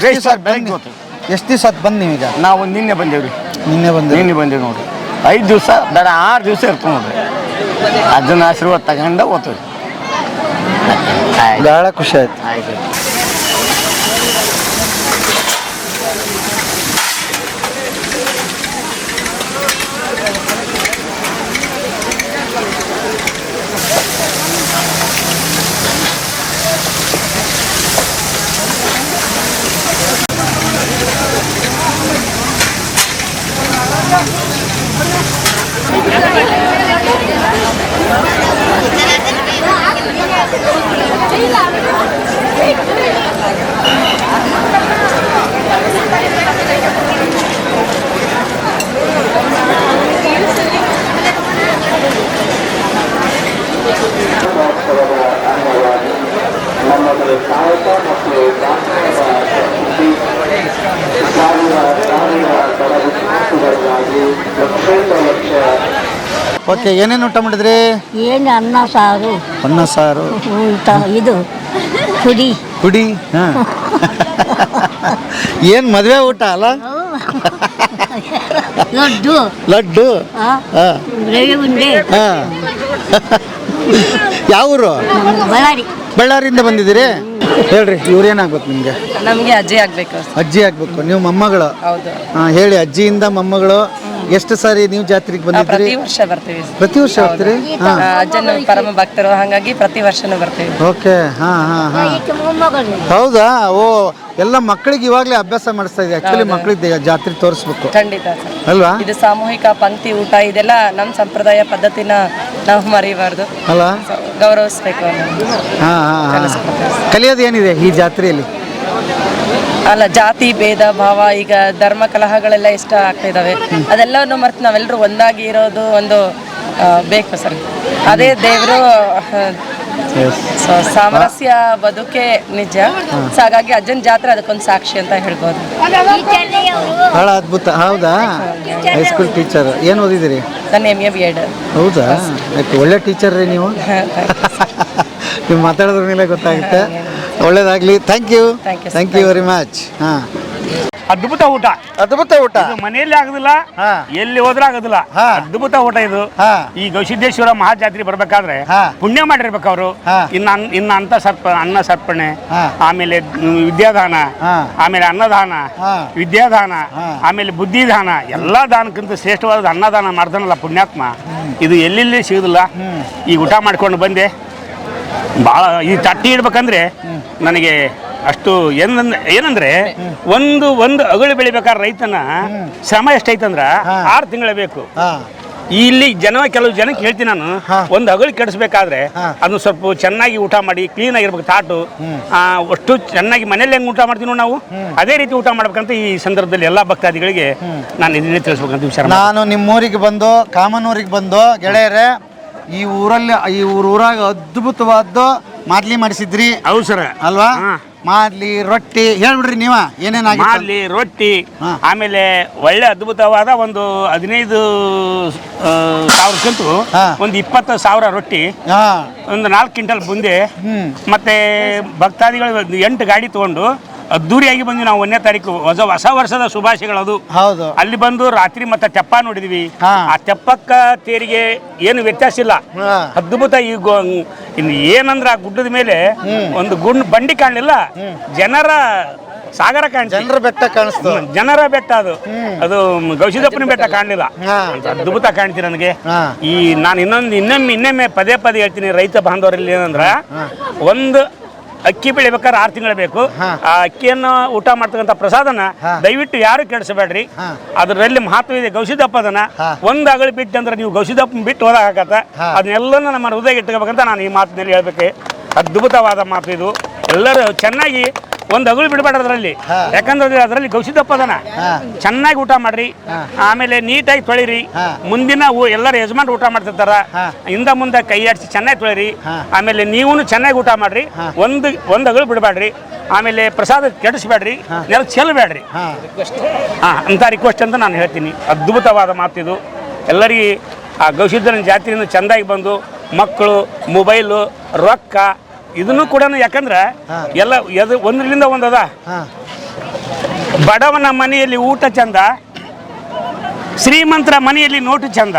ಬೆಳಗ್ಗೆ ಓದ್ತೀವಿ. ಎಷ್ಟು ದಿವಸ ಆಯ್ತು ಬಂದು ನೀವೀಗ? ನಾವು ನಿನ್ನೆ ಬಂದೇವ್ರಿ. ನಿನ್ನೆ ಬಂದೇವಿ ನೋಡ್ರಿ. 5 ದಿವಸ ಬೇಡ 6 ದಿವಸ ಇರ್ತೀವಿ ನೋಡ್ರಿ. ಅಜ್ಜನ ಆಶೀರ್ವಾದ ತಗೊಂಡ ಓದ್ತೀವಿ. ಬಹಳ ಖುಷಿ ಆಯ್ತು. ಆಯ್ತು. ಓಕೆ, ಏನೇನು ಊಟ ಮಾಡಿದ್ರಿ? ಏನು ಅನ್ನ ಸಾರು, ಅನ್ನ ಸಾರು, ಇದು ಪುಡಿ ಪುಡಿ. ಹಾಂ. ಏನು ಮದುವೆ ಊಟ ಅಲ್ಲ? ಲಡ್ಡು ಲಡ್ಡು. ರವೆ ಉಂಡೆ. ಹಾಂ. ಯಾವ ಊರು? ಬಳ್ಳಾರಿ. ಬಳ್ಳಾರಿಯಿಂದ ಬಂದಿದ್ದೀರಿ? ಹೇಳ್ರಿ, ಇವ್ರೇನಾಗ್ಬೇಕು ನಿಮ್ಗೆ? ನಮಗೆ ಅಜ್ಜಿ ಆಗ್ಬೇಕು. ಅಜ್ಜಿ ಆಗ್ಬೇಕು. ನೀವು ಮೊಮ್ಮಗಳು? ಹೌದು. ಹೇಳಿ, ಅಜ್ಜಿಯಿಂದ ಮೊಮ್ಮಗಳು. ಎಷ್ಟು ಸಾರಿ ನೀವು ಜಾತ್ರೆಗೆ ಬಂದಿದ್ದೀರಿ? ಪ್ರತಿ ವರ್ಷ ಬರ್ತೀವಿ. ಪ್ರತಿ ವರ್ಷ ಬರ್ತೀರಿ? ಅಜ್ಜನ ಪರಮ ಭಕ್ತರು, ಹಾಗಾಗಿ ಪ್ರತಿ ವರ್ಷನೂ ಬರ್ತೀವಿ. ಓಕೆ. ಹಾಂ ಹಾಂ ಹಾಂ. ಹೌದಾ? ಓ, ಎಲ್ಲ ಮಕ್ಕಳಿಗೆ ಇವಾಗಲೇ ಅಭ್ಯಾಸ ಮಾಡಿಸ್ತಾ ಇದೆ. ಆಕ್ಚುಲಿ ಮಕ್ಕಳಿಗೆ ಜಾತ್ರೆ ತೋರಿಸ್ಬೇಕು. ಖಂಡಿತ ಅಲ್ವಾ? ಇದು ಸಾಮೂಹಿಕ ಪಂಕ್ತಿ ಊಟ, ಇದೆಲ್ಲ ನಮ್ಮ ಸಂಪ್ರದಾಯ ಪದ್ಧತಿನ ನಾವು ಮರಿಬಾರ್ದು, ಅಲ್ಲ? ಗೌರವಿಸ್ಬೇಕು. ಹಾಂ ಹಾಂ. ಕಲಿಯೋದು ಏನಿದೆ ಈ ಜಾತ್ರೆಯಲ್ಲಿ? ಅಲ್ಲ, ಜಾತಿ ಭೇದ ಭಾವ, ಈಗ ಧರ್ಮ ಕಲಹಗಳೆಲ್ಲ ಇಷ್ಟ ಆಗ್ತಾ ಇದಾವೆ. ಅದೆಲ್ಲವನ್ನು ಮರೆತು ನಾವೆಲ್ಲರೂ ಒಂದಾಗಿ ಇರೋದು ಒಂದು ಬೇಕು ಸರ್. ಅದೇ ದೇವರು ಸೊ ಸಾಮರಸ್ಯ ಬದುಕೆ ನಿಜ. ಸೊ ಹಾಗಾಗಿ ಅಜ್ಜನ ಜಾತ್ರೆ ಅದಕ್ಕೊಂದು ಸಾಕ್ಷಿ ಅಂತ ಹೇಳ್ಬೋದು. ಬಹಳ ಅದ್ಭುತ. ಹೌದಾ? High school teacher. ಏನು ಓದಿದಿರಿ? ನನ್ನ MA B.Ed. ಹೌದಾ? ಒಳ್ಳೆ ಟೀಚರ್ ರೀ ನೀವು. ನೀವು ಮಾತಾಡೋದ್ರ ಮೇಲೆ ಗೊತ್ತಾಗುತ್ತೆ. ಒಳ್ಳೇದಾಗ್ಲಿ. Thank you very much. ಹಾಂ, ಅದ್ಭುತ ಊಟ. ಅದ್ಭುತ ಊಟ. ಮನೆಯಲ್ಲಿ ಆಗುದಿಲ್ಲ, ಎಲ್ಲಿ ಹೋದ್ರೆ ಆಗುದಿಲ್ಲ. ಅದ್ಭುತ ಊಟ ಇದು. ಈ ಗವಿಸಿದ್ದೇಶ್ವರ ಮಹಾಜಾತ್ರೆ ಬರ್ಬೇಕಾದ್ರೆ ಪುಣ್ಯ ಮಾಡಿರ್ಬೇಕು ಅವರು. ಇನ್ನ ಅಂತ ಅನ್ನ ಸರ್ಪಣೆ, ಆಮೇಲೆ ವಿದ್ಯಾದಾನ, ಆಮೇಲೆ ಅನ್ನದಾನ, ವಿದ್ಯಾದಾನ, ಆಮೇಲೆ ಬುದ್ಧಿದಾನ, ಎಲ್ಲಾ ದಾನಕ್ಕಿಂತ ಶ್ರೇಷ್ಠವಾದ ಅನ್ನದಾನ ಮಾಡ್ತಾನಲ್ಲ ಪುಣ್ಯಾತ್ಮ. ಇದು ಎಲ್ಲೆಲ್ಲಿ ಸಿಗುದಿಲ್ಲ. ಈ ಊಟ ಮಾಡ್ಕೊಂಡು ಬಂದೆ. ಭಾಳ ಈ ತಟ್ಟಿ ಇಡ್ಬೇಕಂದ್ರೆ ನನಗೆ ಅಷ್ಟು ಏನಂದ್ರೆ ಒಂದು ಅಗಳು ಬೆಳಿಬೇಕಾದ್ರೆ ರೈತನ ಶ್ರಮ ಎಷ್ಟೈತಂದ್ರ 6 ತಿಂಗಳ ಬೇಕು. ಇಲ್ಲಿ ಕೆಲವು ಜನಕ್ಕೆ ಹೇಳ್ತೀನಿ ನಾನು, ಒಂದು ಅಗಳು ಕೆಡಿಸ್ಬೇಕಾದ್ರೆ ಅದನ್ನ ಸ್ವಲ್ಪ ಚೆನ್ನಾಗಿ ಊಟ ಮಾಡಿ ಕ್ಲೀನ್ ಆಗಿರ್ಬೇಕು. ತಾಟು ಅಷ್ಟು ಚೆನ್ನಾಗಿ ಮನೇಲಿ ಹೆಂಗ್ ಊಟ ಮಾಡ್ತೀವಿ ನಾವು ಅದೇ ರೀತಿ ಊಟ ಮಾಡ್ಬೇಕಂತ ಈ ಸಂದರ್ಭದಲ್ಲಿ ಎಲ್ಲಾ ಭಕ್ತಾದಿಗಳಿಗೆ ನಾನು ಇದನ್ನೇ ತಿಳಿಸ್ಬೇಕಂತ ವಿಚಾರ. ನಾನು ನಿಮ್ಮೂರಿಗೆ ಬಂದು ಕಾಮನೂರಿಗೆ ಬಂದು ಗೆಳೆಯರೇ, ಈ ಊರಾಗ ಅದ್ಭುತವಾದ್ದು ಮಾದ್ಲಿ ಮಾಡಿಸಿದ್ರಿ. ಹೌದು ಸರ್, ಅಲ್ವಾ? ಮಾದ್ಲಿ ರೊಟ್ಟಿ ಹೇಳ್ಬಿಡ್ರಿ ನೀವ ಏನೇನಾಗಿ. ಮಾದ್ಲಿ ರೊಟ್ಟಿ, ಆಮೇಲೆ ಒಳ್ಳೆ ಅದ್ಭುತವಾದ ಒಂದು 15,000ಕ್ಕಿಂತ ಒಂದು 20,000 ರೊಟ್ಟಿ, ಒಂದು 4 ಕ್ವಿಂಟಲ್ ಬುಂದೆ, ಮತ್ತೆ ಭಕ್ತಾದಿಗಳು 8 ಗಾಡಿ ತಗೊಂಡು ಅದ್ದೂರಿಯಾಗಿ ಬಂದ್ವಿ ನಾವು. 1ನೇ ತಾರೀಕು ಹೊಸ ವರ್ಷದ ಶುಭಾಶಯಗಳು. ಹೌದು. ಅಲ್ಲಿ ಬಂದು ರಾತ್ರಿ ಮತ್ತೆ ತೆಪ್ಪ ನೋಡಿದ್ವಿ. ಆ ತೆಪ್ಪಕ್ಕ ತೇರಿಗೆ ಏನು ವ್ಯತ್ಯಾಸ ಇಲ್ಲ. ಅದ್ಭುತ. ಇನ್ನು ಏನಂದ್ರ ಆ ಗುಡ್ಡದ ಮೇಲೆ ಒಂದು ಬಂಡಿ ಕಾಣಲಿಲ್ಲ, ಜನರ ಸಾಗರ ಕಾಣಿಸ್ತು. ಜನರ ಬೆಟ್ಟ ಕಾಣಿಸ್ತು. ಜನರ ಬೆಟ್ಟ ಅದು ಗವಿಸಿದ್ದಪ್ಪನ ಬೆಟ್ಟ ಕಾಣಲಿಲ್ಲ. ಅದ್ಭುತ ಕಾಣ್ತೀನಿ ನನಗೆ. ಈ ನಾನು ಇನ್ನೊಮ್ಮೆ ಪದೇ ಹೇಳ್ತೀನಿ ರೈತ ಬಾಂಧವರಲ್ಲಿ ಏನಂದ್ರ, ಒಂದು ಅಕ್ಕಿ ಬೆಳಿಬೇಕಾದ್ರೆ 6 ತಿಂಗಳು ಬೇಕು. ಆ ಅಕ್ಕಿಯನ್ನು ಊಟ ಮಾಡ್ತಕ್ಕಂಥ ಪ್ರಸಾದನ ದಯವಿಟ್ಟು ಯಾರು ಕೆಡಿಸಬೇಡ್ರಿ. ಅದರಲ್ಲಿ ಮಹತ್ವ ಇದೆ. ಗವಿಸಿದ್ದಪ್ಪದನ್ನ ಒಂದು ಅಗಳು ಬಿಟ್ಟು ಅಂದ್ರೆ ನೀವು ಗವಿಸಿದ್ದಪ್ಪನ ಬಿಟ್ಟು ಹೋದಾಗತ್ತ. ಅದನ್ನೆಲ್ಲ ನಮ್ಮ ಹೃದಯ ಇಟ್ಕೋಬೇಕಂತ ನಾನು ಈ ಮಾತಿನಲ್ಲಿ ಹೇಳ್ಬೇಕು. ಅದ್ಭುತವಾದ ಮಾತು ಇದು. ಎಲ್ಲರೂ ಚೆನ್ನಾಗಿ ಒಂದು ಅಗಳು ಬಿಡಬೇಡ್ರಿ ಅದರಲ್ಲಿ. ಯಾಕಂದ್ರೆ ಅದರಲ್ಲಿ ಗವಿಸಿದ್ದಪ್ಪದನ ಚೆನ್ನಾಗಿ ಊಟ ಮಾಡ್ರಿ, ಆಮೇಲೆ ನೀಟಾಗಿ ತೊಳಿರಿ. ಮುಂದಿನ ಎಲ್ಲರೂ ಯಜಮಾನ್ ಊಟ ಮಾಡ್ತಿರ್ತಾರ, ಹಿಂದ ಮುಂದೆ ಕೈ ಆಡಿಸಿ ಚೆನ್ನಾಗಿ ತೊಳಿರಿ. ಆಮೇಲೆ ನೀವು ಚೆನ್ನಾಗಿ ಊಟ ಮಾಡ್ರಿ, ಒಂದು ಅಗಳು ಬಿಡಬೇಡ್ರಿ. ಆಮೇಲೆ ಪ್ರಸಾದ ಕೆಡಿಸ್ಬೇಡ್ರಿ, ನೆಲ ಚೆಲ್ಲಬೇಡ್ರಿ ಅಂತ ರಿಕ್ವೆಸ್ಟ್ ಅಂತ ನಾನು ಹೇಳ್ತೀನಿ. ಅದ್ಭುತವಾದ ಮಾತಿದು. ಎಲ್ಲರಿಗೆ ಆ ಗವಿಸಿದ್ದನ ಜಾತ್ರೆಯಿಂದ ಚೆಂದಾಗಿ ಬಂದು ಮಕ್ಕಳು, ಮೊಬೈಲು, ರೊಕ್ಕ ಇದನ್ನು ಕೂಡ, ಯಾಕಂದ್ರೆ ಎಲ್ಲ ಒಂದರಿಂದ ಒಂದದ. ಬಡವನ ಮನೆಯಲ್ಲಿ ಊಟ ಚಂದ, ಶ್ರೀಮಂತರ ಮನೆಯಲ್ಲಿ ನೋಟು ಚಂದ.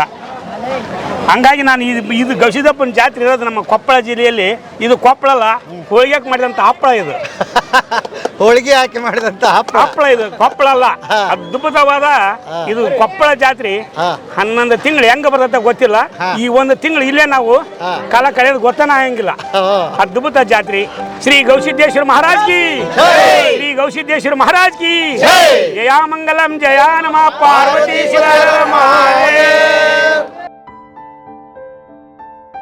ಹಂಗಾಗಿ ನಾನು ಇದು ಗವಿಸಿದ್ದಪ್ಪನ ಜಾತ್ರೆ ಇರೋದು ನಮ್ಮ ಕೊಪ್ಪಳ ಜಿಲ್ಲೆಯಲ್ಲಿ. ಇದು ಕೊಪ್ಪಳ ಅಲ್ಲ, ಹೋಳಿಗೆ ಮಾಡಿದಂಥ ಹಪ್ಪಳ ಇದು. ಹೋಳಿಗೆ ಹಾಕಿ ಮಾಡಿದಂಥ ಹಪ್ಪಳ ಇದು, ಕೊಪ್ಪಳ ಅಲ್ಲ. ಅದ್ಭುತವಾದ ಇದು ಕೊಪ್ಪಳ ಜಾತ್ರೆ. 11 ತಿಂಗಳು ಹೆಂಗ ಬರ್ತಂತ ಗೊತ್ತಿಲ್ಲ. ಈ 1 ತಿಂಗಳು ಇಲ್ಲೇ ನಾವು ಕಾಲ ಕಳೆಯೋದು ಗೊತ್ತನ ಆಗಂಗಿಲ್ಲ. ಅದ್ಭುತ ಜಾತ್ರೆ. ಶ್ರೀ ಗವಿಸಿದ್ದೇಶ್ವರ ಮಹಾರಾಜ್ ಕಿ, ಶ್ರೀ ಗವಿಸಿದ್ದೇಶ್ವರ ಮಹಾರಾಜ್ ಕಿ ಜಯ. ಮಂಗಲಂ ಜಯ ನಮ ಪಾರ್ವತಿ ಶಿವ.